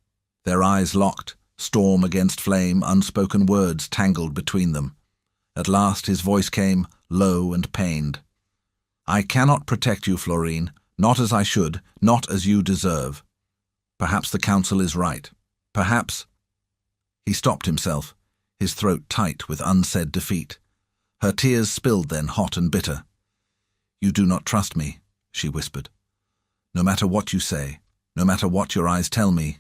Their eyes locked, storm against flame, unspoken words tangled between them. At last his voice came, low and pained. I cannot protect you, Florine, not as I should, not as you deserve. Perhaps the council is right. Perhaps... He stopped himself, his throat tight with unsaid defeat. Her tears spilled then, hot and bitter. You do not trust me, she whispered. No matter what you say, no matter what your eyes tell me,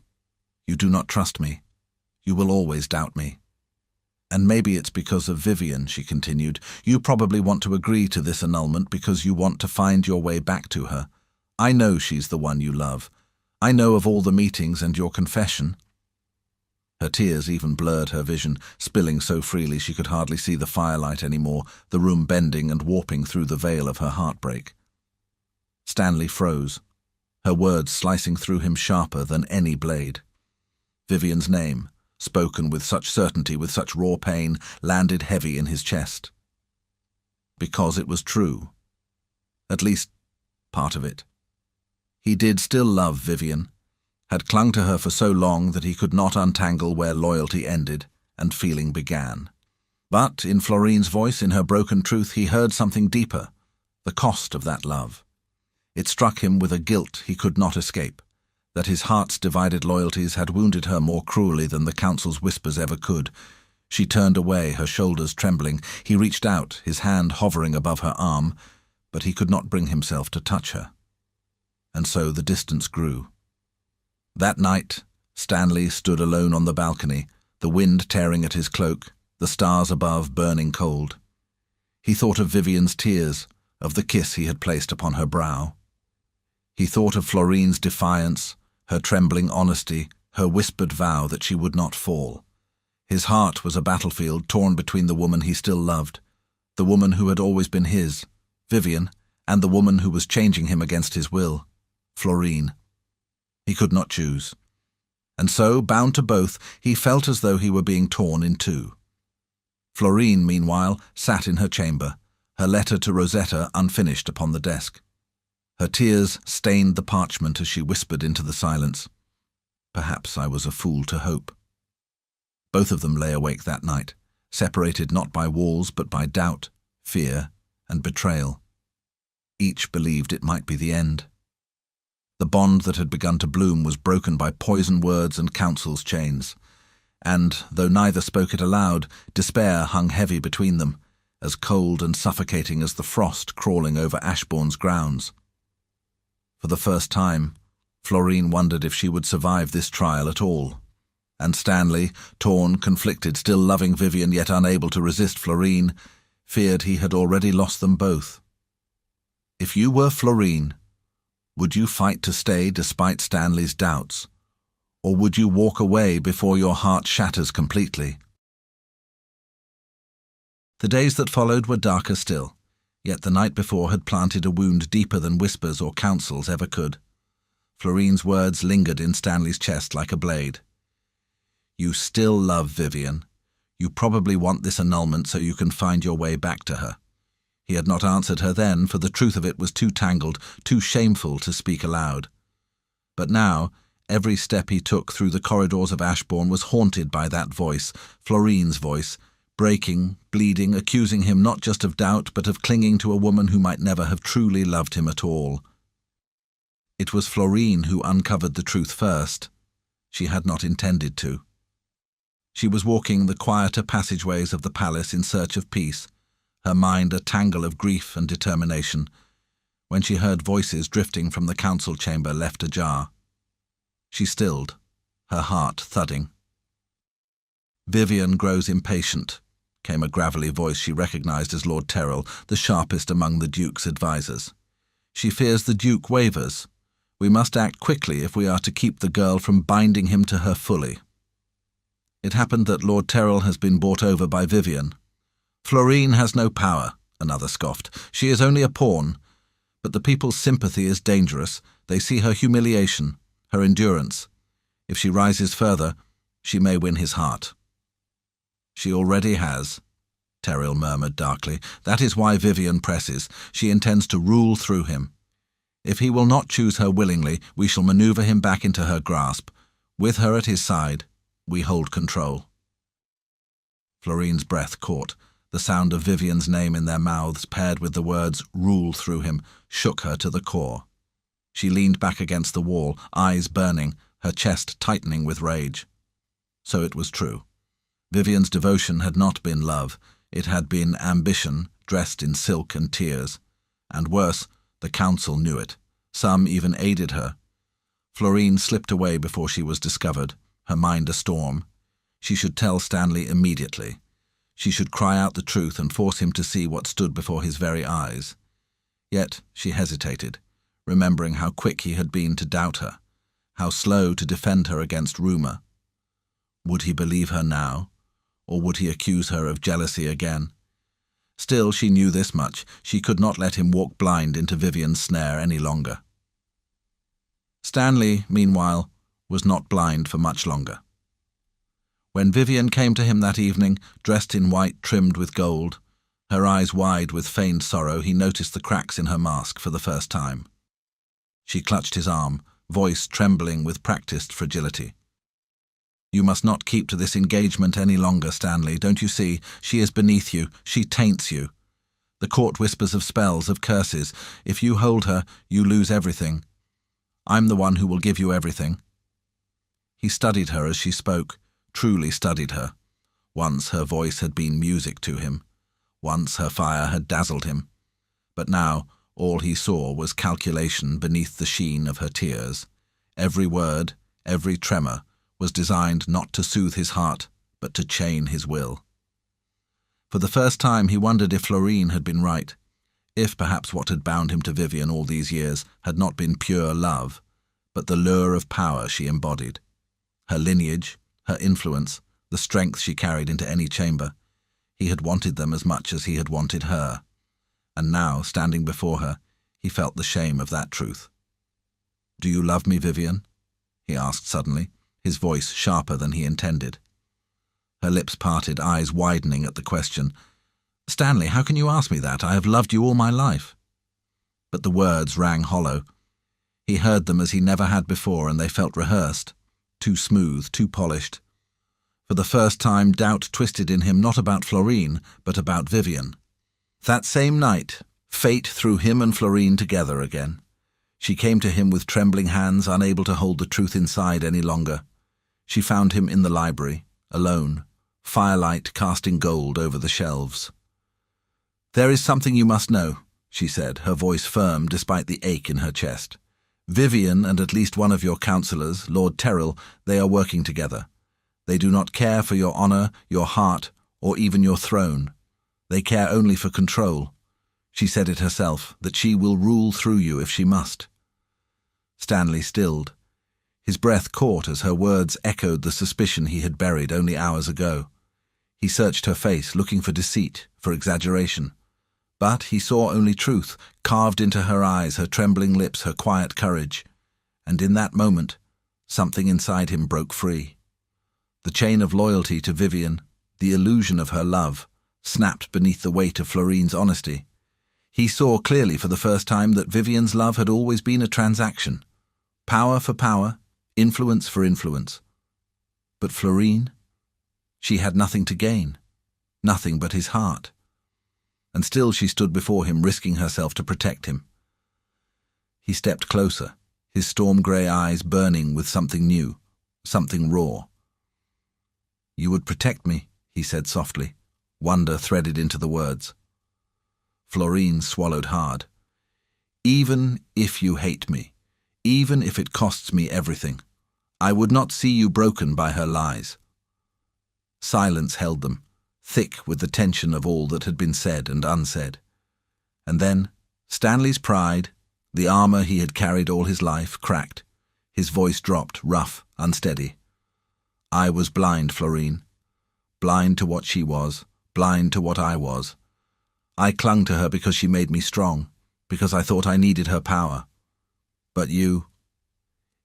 you do not trust me. You will always doubt me. And maybe it's because of Vivian, she continued. You probably want to agree to this annulment because you want to find your way back to her. I know she's the one you love. I know of all the meetings and your confession. Her tears even blurred her vision, spilling so freely she could hardly see the firelight anymore, the room bending and warping through the veil of her heartbreak. Stanley froze, her words slicing through him sharper than any blade. Vivian's name, spoken with such certainty, with such raw pain, landed heavy in his chest. Because it was true. At least, part of it. He did still love Vivian, had clung to her for so long that he could not untangle where loyalty ended and feeling began. But in Florine's voice, in her broken truth, he heard something deeper, the cost of that love. It struck him with a guilt he could not escape, that his heart's divided loyalties had wounded her more cruelly than the council's whispers ever could. She turned away, her shoulders trembling. He reached out, his hand hovering above her arm, but he could not bring himself to touch her. And so the distance grew. That night, Stanley stood alone on the balcony, the wind tearing at his cloak, the stars above burning cold. He thought of Vivian's tears, of the kiss he had placed upon her brow. He thought of Florine's defiance, her trembling honesty, her whispered vow that she would not fall. His heart was a battlefield torn between the woman he still loved, the woman who had always been his, Vivian, and the woman who was changing him against his will, Florine. He could not choose. And so, bound to both, he felt as though he were being torn in two. Florine, meanwhile, sat in her chamber, her letter to Rosetta unfinished upon the desk. Her tears stained the parchment as she whispered into the silence, "Perhaps I was a fool to hope." Both of them lay awake that night, separated not by walls but by doubt, fear, and betrayal. Each believed it might be the end. The bond that had begun to bloom was broken by poison words and counsel's chains, and, though neither spoke it aloud, despair hung heavy between them, as cold and suffocating as the frost crawling over Ashbourne's grounds. For the first time, Florine wondered if she would survive this trial at all, and Stanley, torn, conflicted, still loving Vivian yet unable to resist Florine, feared he had already lost them both. If you were Florine, would you fight to stay despite Stanley's doubts, or would you walk away before your heart shatters completely? The days that followed were darker still, yet the night before had planted a wound deeper than whispers or counsels ever could. Florine's words lingered in Stanley's chest like a blade. You still love Vivian. You probably want this annulment so you can find your way back to her. He had not answered her then, for the truth of it was too tangled, too shameful to speak aloud. But now, every step he took through the corridors of Ashbourne was haunted by that voice, Florine's voice, breaking, bleeding, accusing him not just of doubt, but of clinging to a woman who might never have truly loved him at all. It was Florine who uncovered the truth first. She had not intended to. She was walking the quieter passageways of the palace in search of peace, her mind a tangle of grief and determination, when she heard voices drifting from the council chamber left ajar. She stilled, her heart thudding. "Vivian grows impatient," came a gravelly voice she recognized as Lord Terrell, the sharpest among the Duke's advisers. "She fears the Duke wavers. We must act quickly if we are to keep the girl from binding him to her fully." It happened that Lord Terrell has been bought over by Vivian. "Florine has no power," another scoffed. "She is only a pawn. But the people's sympathy is dangerous. They see her humiliation, her endurance. If she rises further, she may win his heart." "She already has," Terrell murmured darkly. "That is why Vivian presses. She intends to rule through him. If he will not choose her willingly, we shall maneuver him back into her grasp. With her at his side, we hold control." Florine's breath caught. The sound of Vivian's name in their mouths, paired with the words "rule through him," shook her to the core. She leaned back against the wall, eyes burning, her chest tightening with rage. So it was true. Vivian's devotion had not been love. It had been ambition, dressed in silk and tears. And worse, the council knew it. Some even aided her. Florine slipped away before she was discovered, her mind a storm. She should tell Stanley immediately. She should cry out the truth and force him to see what stood before his very eyes. Yet she hesitated, remembering how quick he had been to doubt her, how slow to defend her against rumor. Would he believe her now, or would he accuse her of jealousy again? Still, she knew this much. She could not let him walk blind into Vivian's snare any longer. Stanley, meanwhile, was not blind for much longer. When Vivian came to him that evening, dressed in white trimmed with gold, her eyes wide with feigned sorrow, he noticed the cracks in her mask for the first time. She clutched his arm, voice trembling with practiced fragility. "You must not keep to this engagement any longer, Stanley. Don't you see? She is beneath you. She taints you. The court whispers of spells, of curses. If you hold her, you lose everything. I'm the one who will give you everything." He studied her as she spoke, truly studied her. Once her voice had been music to him. Once her fire had dazzled him. But now all he saw was calculation beneath the sheen of her tears. Every word, every tremor, was designed not to soothe his heart, but to chain his will. For the first time he wondered if Florine had been right, if perhaps what had bound him to Vivian all these years had not been pure love, but the lure of power she embodied. Her lineage, her influence, the strength she carried into any chamber. He had wanted them as much as he had wanted her. And now, standing before her, he felt the shame of that truth. "Do you love me, Vivian?" he asked suddenly, his voice sharper than he intended. Her lips parted, eyes widening at the question. "Stanley, how can you ask me that? I have loved you all my life." But the words rang hollow. He heard them as he never had before, and they felt rehearsed, too smooth, too polished. For the first time, doubt twisted in him not about Florine, but about Vivian. That same night, fate threw him and Florine together again. She came to him with trembling hands, unable to hold the truth inside any longer. She found him in the library, alone, firelight casting gold over the shelves. "There is something you must know," she said, her voice firm despite the ache in her chest. "Vivian and at least one of your counsellors, Lord Terrell, they are working together. They do not care for your honour, your heart, or even your throne. They care only for control. She said it herself, that she will rule through you if she must." Stanley stilled. His breath caught as her words echoed the suspicion he had buried only hours ago. He searched her face, looking for deceit, for exaggeration. But he saw only truth, carved into her eyes, her trembling lips, her quiet courage. And in that moment, something inside him broke free. The chain of loyalty to Vivian, the illusion of her love, snapped beneath the weight of Florine's honesty. He saw clearly for the first time that Vivian's love had always been a transaction. Power for power, influence for influence. But Florine? She had nothing to gain, nothing but his heart. And still she stood before him, risking herself to protect him. He stepped closer, his storm-grey eyes burning with something new, something raw. "You would protect me," he said softly, wonder threaded into the words. Florine swallowed hard. "Even if you hate me, even if it costs me everything, I would not see you broken by her lies." Silence held them, thick with the tension of all that had been said and unsaid. And then Stanley's pride, the armor he had carried all his life, cracked. His voice dropped, rough, unsteady. "I was blind, Florine. Blind to what she was, blind to what I was. I clung to her because she made me strong, because I thought I needed her power. But you—"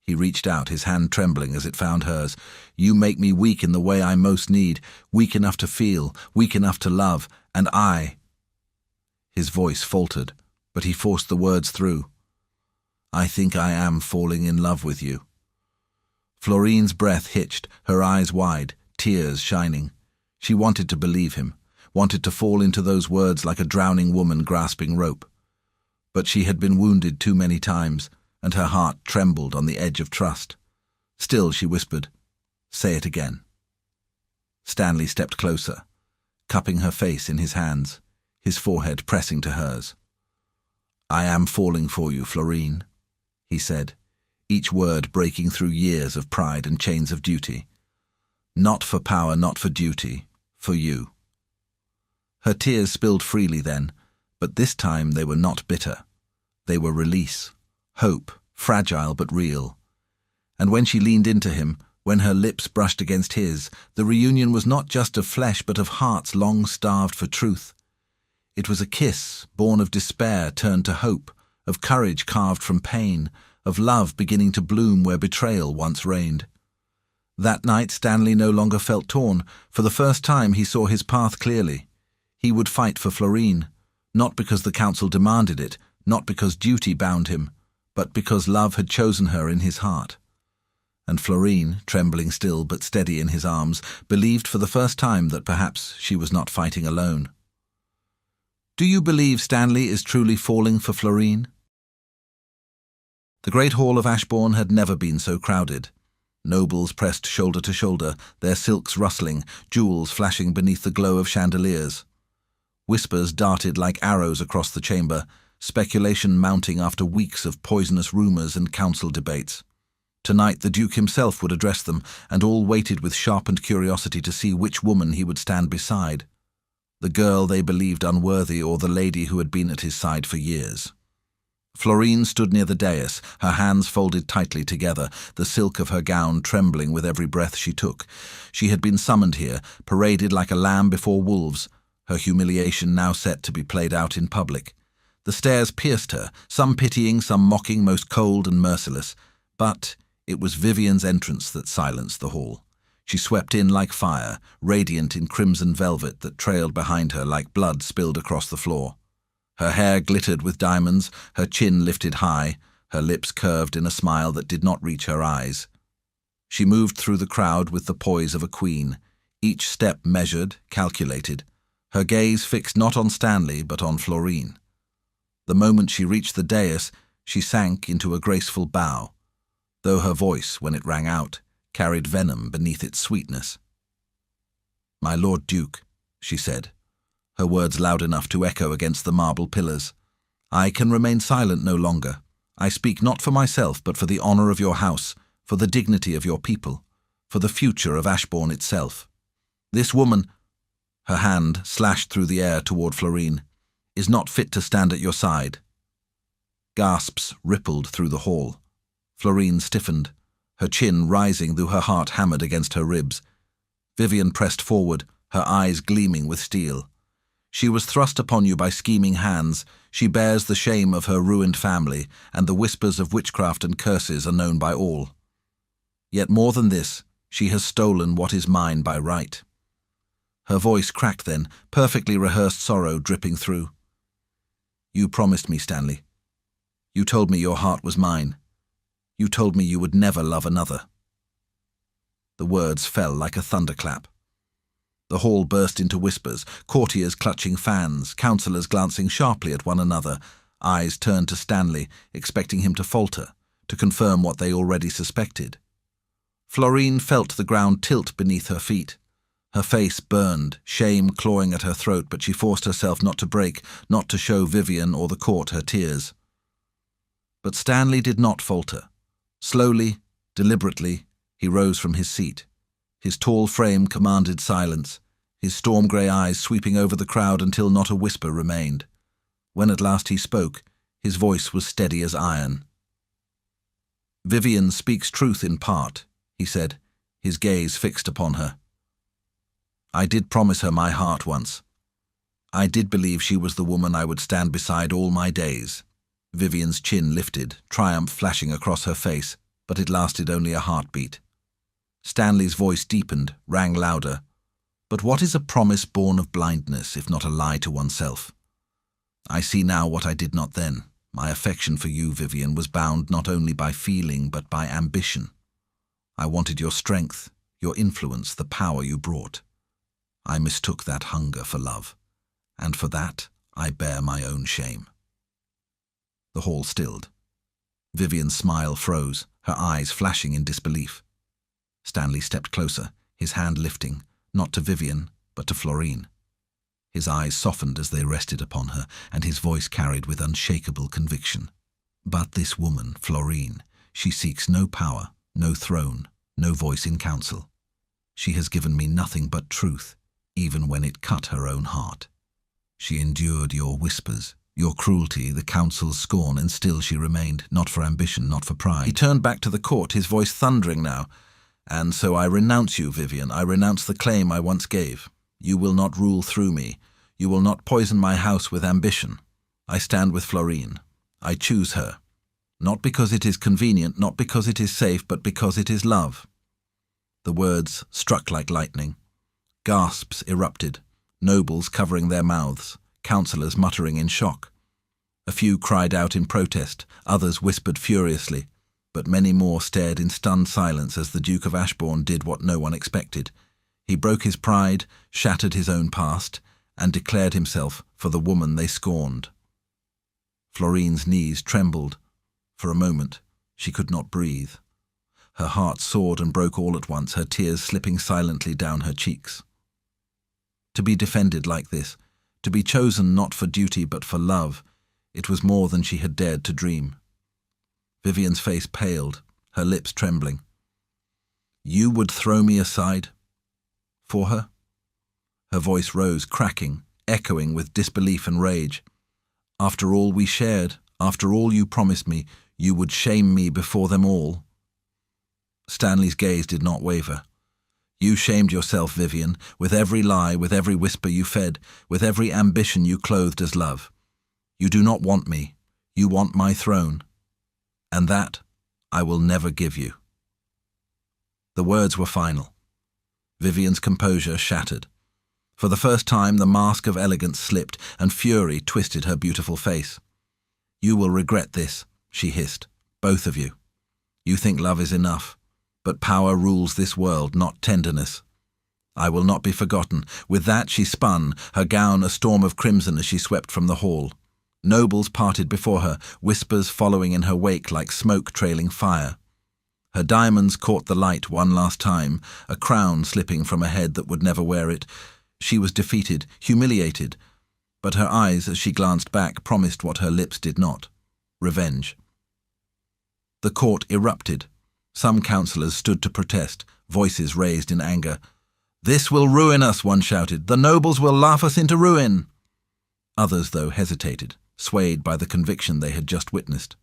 He reached out, his hand trembling as it found hers. "You make me weak in the way I most need, weak enough to feel, weak enough to love, and I—" His voice faltered, but he forced the words through. "I think I am falling in love with you." Florine's breath hitched, her eyes wide, tears shining. She wanted to believe him, wanted to fall into those words like a drowning woman grasping rope. But she had been wounded too many times, and her heart trembled on the edge of trust. Still she whispered, "Say it again." Stanley stepped closer, cupping her face in his hands, his forehead pressing to hers. "I am falling for you, Florine," he said, each word breaking through years of pride and chains of duty. "Not for power, not for duty, for you." Her tears spilled freely then, but this time they were not bitter. They were release, hope, fragile but real. And when she leaned into him, when her lips brushed against his, the reunion was not just of flesh but of hearts long starved for truth. It was a kiss born of despair turned to hope, of courage carved from pain, of love beginning to bloom where betrayal once reigned. That night Stanley no longer felt torn. For the first time he saw his path clearly. He would fight for Florine, not because the council demanded it, not because duty bound him, but because love had chosen her in his heart. And Florine, trembling still but steady in his arms, believed for the first time that perhaps she was not fighting alone. Do you believe Stanley is truly falling for Florine? The great hall of Ashbourne had never been so crowded. Nobles pressed shoulder to shoulder, their silks rustling, jewels flashing beneath the glow of chandeliers. Whispers darted like arrows across the chamber, speculation mounting after weeks of poisonous rumours and council debates. Tonight the Duke himself would address them, and all waited with sharpened curiosity to see which woman he would stand beside. The girl they believed unworthy, or the lady who had been at his side for years. Florine stood near the dais, her hands folded tightly together, the silk of her gown trembling with every breath she took. She had been summoned here, paraded like a lamb before wolves, her humiliation now set to be played out in public. The stares pierced her, some pitying, some mocking, most cold and merciless. But it was Vivian's entrance that silenced the hall. She swept in like fire, radiant in crimson velvet that trailed behind her like blood spilled across the floor. Her hair glittered with diamonds, her chin lifted high, her lips curved in a smile that did not reach her eyes. She moved through the crowd with the poise of a queen, each step measured, calculated, her gaze fixed not on Stanley but on Florine. The moment she reached the dais, she sank into a graceful bow, though her voice, when it rang out, carried venom beneath its sweetness. "My Lord Duke," she said, her words loud enough to echo against the marble pillars, "I can remain silent no longer. I speak not for myself, but for the honour of your house, for the dignity of your people, for the future of Ashbourne itself. This woman," her hand slashed through the air toward Florine, "is not fit to stand at your side." Gasps rippled through the hall. Florine stiffened, her chin rising though her heart hammered against her ribs. Vivian pressed forward, her eyes gleaming with steel. "She was thrust upon you by scheming hands. She bears the shame of her ruined family, and the whispers of witchcraft and curses are known by all. Yet more than this, she has stolen what is mine by right." Her voice cracked then, perfectly rehearsed sorrow dripping through. "You promised me, Stanley. You told me your heart was mine. You told me you would never love another." The words fell like a thunderclap. The hall burst into whispers, courtiers clutching fans, councillors glancing sharply at one another, eyes turned to Stanley, expecting him to falter, to confirm what they already suspected. Florine felt the ground tilt beneath her feet. Her face burned, shame clawing at her throat, but she forced herself not to break, not to show Vivian or the court her tears. But Stanley did not falter. Slowly, deliberately, he rose from his seat. His tall frame commanded silence, his storm-grey eyes sweeping over the crowd until not a whisper remained. When at last he spoke, his voice was steady as iron. "Vivian speaks truth in part," he said, his gaze fixed upon her. "I did promise her my heart once. I did believe she was the woman I would stand beside all my days." Vivian's chin lifted, triumph flashing across her face, but it lasted only a heartbeat. Stanley's voice deepened, rang louder. "But what is a promise born of blindness, if not a lie to oneself? I see now what I did not then. My affection for you, Vivian, was bound not only by feeling, but by ambition. I wanted your strength, your influence, the power you brought. I mistook that hunger for love, and for that I bear my own shame." The hall stilled. Vivian's smile froze, her eyes flashing in disbelief. Stanley stepped closer, his hand lifting, not to Vivian, but to Florine. His eyes softened as they rested upon her, and his voice carried with unshakable conviction. "But this woman, Florine, she seeks no power, no throne, no voice in council. She has given me nothing but truth, even when it cut her own heart. She endured your whispers, your cruelty, the council's scorn, and still she remained, not for ambition, not for pride." He turned back to the court, his voice thundering now. "And so I renounce you, Vivian. I renounce the claim I once gave. You will not rule through me. You will not poison my house with ambition. I stand with Florine. I choose her. Not because it is convenient, not because it is safe, but because it is love." The words struck like lightning. Gasps erupted, nobles covering their mouths, councillors muttering in shock. A few cried out in protest, others whispered furiously, but many more stared in stunned silence as the Duke of Ashbourne did what no one expected. He broke his pride, shattered his own past, and declared himself for the woman they scorned. Florine's knees trembled. For a moment, she could not breathe. Her heart soared and broke all at once, her tears slipping silently down her cheeks. To be defended like this, to be chosen not for duty but for love, it was more than she had dared to dream. Vivian's face paled, her lips trembling. "You would throw me aside? For her?" Her voice rose, cracking, echoing with disbelief and rage. "After all we shared, after all you promised me, you would shame me before them all?" Stanley's gaze did not waver. "You shamed yourself, Vivian, with every lie, with every whisper you fed, with every ambition you clothed as love. You do not want me. You want my throne. And that I will never give you." The words were final. Vivian's composure shattered. For the first time, the mask of elegance slipped, and fury twisted her beautiful face. "You will regret this," she hissed, "both of you. You think love is enough, but power rules this world, not tenderness. I will not be forgotten." With that she spun, her gown a storm of crimson as she swept from the hall. Nobles parted before her, whispers following in her wake like smoke trailing fire. Her diamonds caught the light one last time, a crown slipping from a head that would never wear it. She was defeated, humiliated, but her eyes, as she glanced back, promised what her lips did not: revenge. The court erupted. Some councillors stood to protest, voices raised in anger. "This will ruin us," one shouted. "The nobles will laugh us into ruin." Others, though, hesitated, swayed by the conviction they had just witnessed.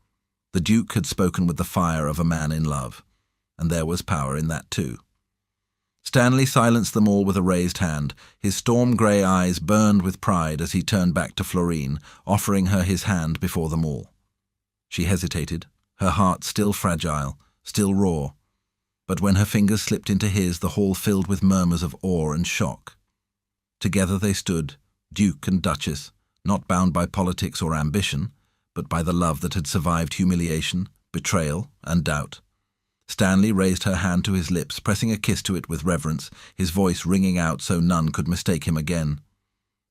The Duke had spoken with the fire of a man in love, and there was power in that too. Stanley silenced them all with a raised hand. His storm-grey eyes burned with pride as he turned back to Florine, offering her his hand before them all. She hesitated, her heart still fragile, still raw, but when her fingers slipped into his, the hall filled with murmurs of awe and shock. Together they stood, Duke and Duchess, not bound by politics or ambition, but by the love that had survived humiliation, betrayal, and doubt. Stanley raised her hand to his lips, pressing a kiss to it with reverence, his voice ringing out so none could mistake him again.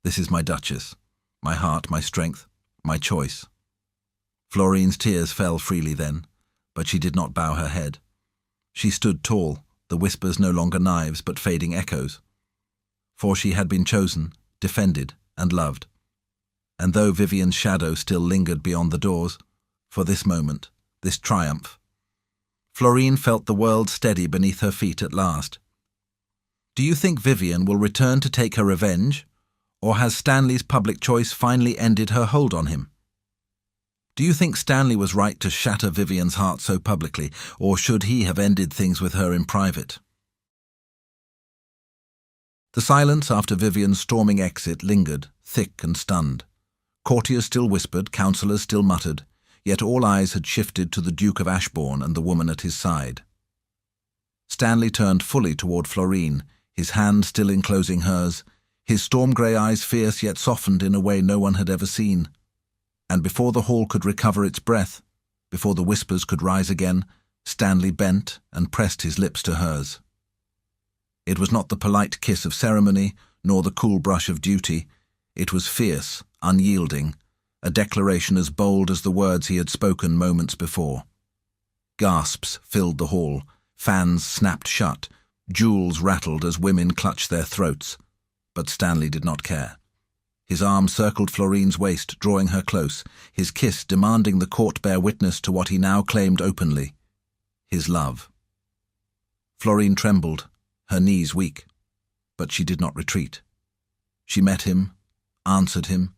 "This is my Duchess, my heart, my strength, my choice." Florine's tears fell freely then, but she did not bow her head. She stood tall, the whispers no longer knives but fading echoes. For she had been chosen, defended, and loved. And though Vivian's shadow still lingered beyond the doors, for this moment, this triumph, Florine felt the world steady beneath her feet at last. Do you think Vivian will return to take her revenge, or has Stanley's public choice finally ended her hold on him? Do you think Stanley was right to shatter Vivian's heart so publicly, or should he have ended things with her in private? The silence after Vivian's storming exit lingered, thick and stunned. Courtiers still whispered, councillors still muttered, yet all eyes had shifted to the Duke of Ashbourne and the woman at his side. Stanley turned fully toward Florine, his hand still enclosing hers, his storm-grey eyes fierce yet softened in a way no one had ever seen. And before the hall could recover its breath, before the whispers could rise again, Stanley bent and pressed his lips to hers. It was not the polite kiss of ceremony, nor the cool brush of duty. It was fierce, unyielding, a declaration as bold as the words he had spoken moments before. Gasps filled the hall, fans snapped shut, jewels rattled as women clutched their throats. But Stanley did not care. His arm circled Florine's waist, drawing her close, his kiss demanding the court bear witness to what he now claimed openly: his love. Florine trembled, her knees weak, but she did not retreat. She met him, answered him,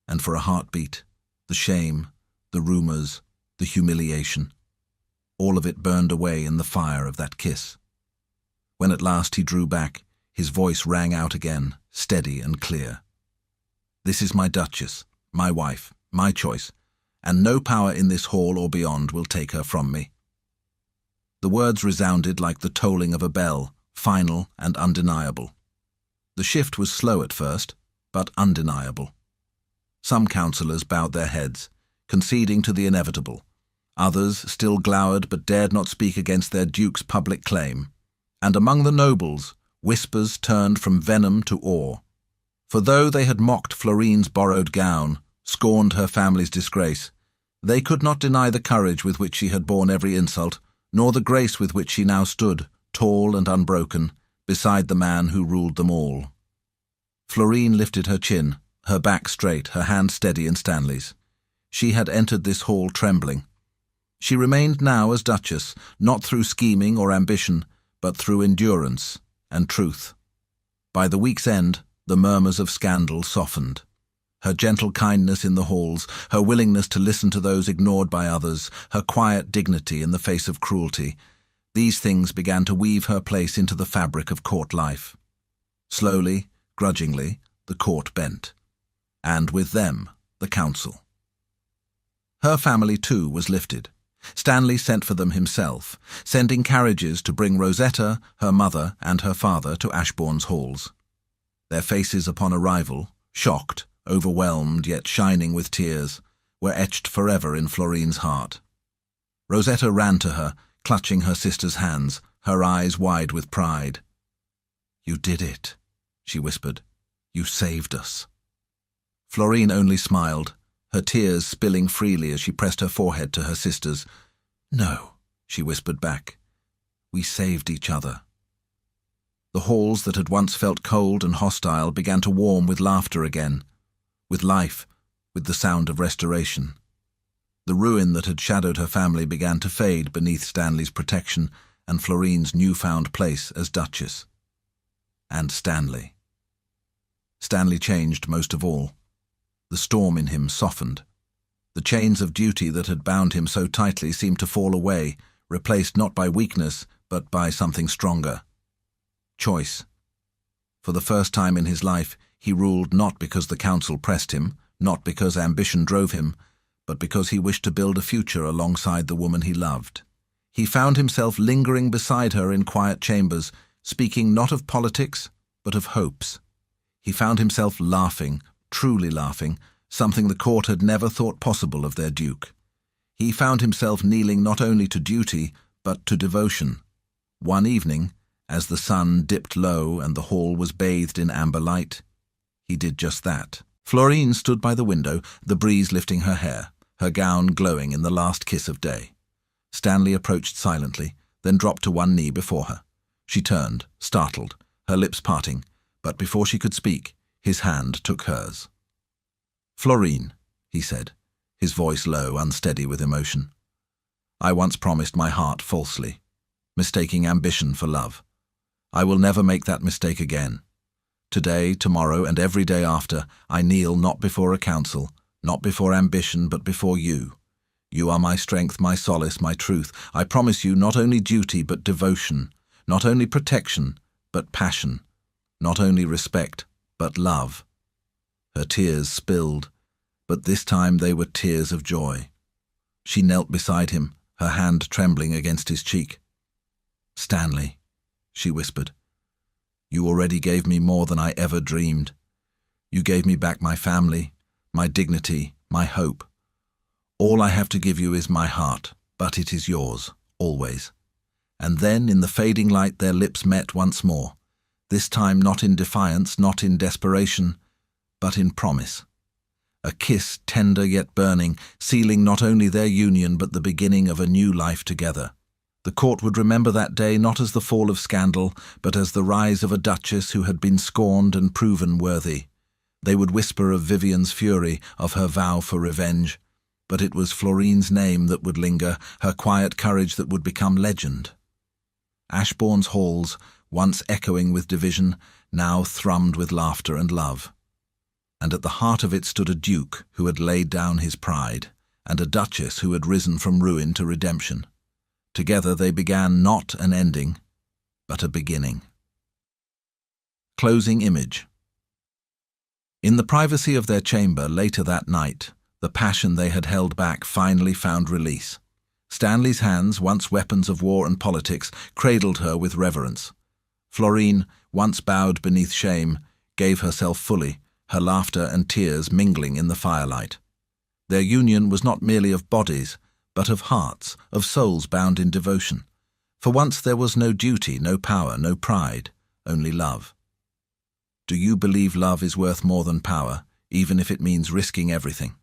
and for a heartbeat, the shame, the rumors, the humiliation, all of it burned away in the fire of that kiss. When at last he drew back, his voice rang out again, steady and clear. "This is my Duchess, my wife, my choice, and no power in this hall or beyond will take her from me." The words resounded like the tolling of a bell, final and undeniable. The shift was slow at first, but undeniable. Some councillors bowed their heads, conceding to the inevitable. Others still glowered but dared not speak against their duke's public claim. And among the nobles, whispers turned from venom to awe. For though they had mocked Florine's borrowed gown, scorned her family's disgrace, they could not deny the courage with which she had borne every insult, nor the grace with which she now stood, tall and unbroken, beside the man who ruled them all. Florine lifted her chin, her back straight, her hand steady in Stanley's. She had entered this hall trembling. She remained now as Duchess, not through scheming or ambition, but through endurance and truth. By the week's end, the murmurs of scandal softened. Her gentle kindness in the halls, her willingness to listen to those ignored by others, her quiet dignity in the face of cruelty, these things began to weave her place into the fabric of court life. Slowly, grudgingly, the court bent. And with them, the council. Her family, too, was lifted. Stanley sent for them himself, sending carriages to bring Rosetta, her mother, and her father to Ashbourne's halls. Their faces upon arrival, shocked, overwhelmed yet shining with tears, were etched forever in Florine's heart. Rosetta ran to her, clutching her sister's hands, her eyes wide with pride. "You did it," she whispered. "You saved us." Florine only smiled, her tears spilling freely as she pressed her forehead to her sister's. "No," she whispered back. "We saved each other." The halls that had once felt cold and hostile began to warm with laughter again, with life, with the sound of restoration. The ruin that had shadowed her family began to fade beneath Stanley's protection and Florine's newfound place as Duchess. And Stanley. Stanley changed most of all. The storm in him softened. The chains of duty that had bound him so tightly seemed to fall away, replaced not by weakness, but by something stronger. Choice. For the first time in his life, he ruled not because the council pressed him, not because ambition drove him, but because he wished to build a future alongside the woman he loved. He found himself lingering beside her in quiet chambers, speaking not of politics, but of hopes. He found himself laughing, truly laughing, something the court had never thought possible of their duke. He found himself kneeling not only to duty, but to devotion. One evening, as the sun dipped low and the hall was bathed in amber light, he did just that. Florine stood by the window, the breeze lifting her hair, her gown glowing in the last kiss of day. Stanley approached silently, then dropped to one knee before her. She turned, startled, her lips parting, but before she could speak, his hand took hers. "Florine," he said, his voice low, unsteady with emotion. "I once promised my heart falsely, mistaking ambition for love. I will never make that mistake again. Today, tomorrow, and every day after, I kneel not before a council, not before ambition, but before you. You are my strength, my solace, my truth. I promise you not only duty, but devotion, not only protection, but passion, not only respect, but love." Her tears spilled, but this time they were tears of joy. She knelt beside him, her hand trembling against his cheek. "Stanley," she whispered, "you already gave me more than I ever dreamed. You gave me back my family, my dignity, my hope. All I have to give you is my heart, but it is yours, always." And then in the fading light their lips met once more, this time not in defiance, not in desperation, but in promise. A kiss tender yet burning, sealing not only their union but the beginning of a new life together. The court would remember that day not as the fall of scandal, but as the rise of a duchess who had been scorned and proven worthy. They would whisper of Vivian's fury, of her vow for revenge, but it was Florine's name that would linger, her quiet courage that would become legend. Ashbourne's halls, once echoing with division, now thrummed with laughter and love. And at the heart of it stood a duke who had laid down his pride, and a duchess who had risen from ruin to redemption. Together they began not an ending, but a beginning. Closing image. In the privacy of their chamber later that night, the passion they had held back finally found release. Stanley's hands, once weapons of war and politics, cradled her with reverence. Florine, once bowed beneath shame, gave herself fully, her laughter and tears mingling in the firelight. Their union was not merely of bodies, but of hearts, of souls bound in devotion. For once there was no duty, no power, no pride, only love. Do you believe love is worth more than power, even if it means risking everything?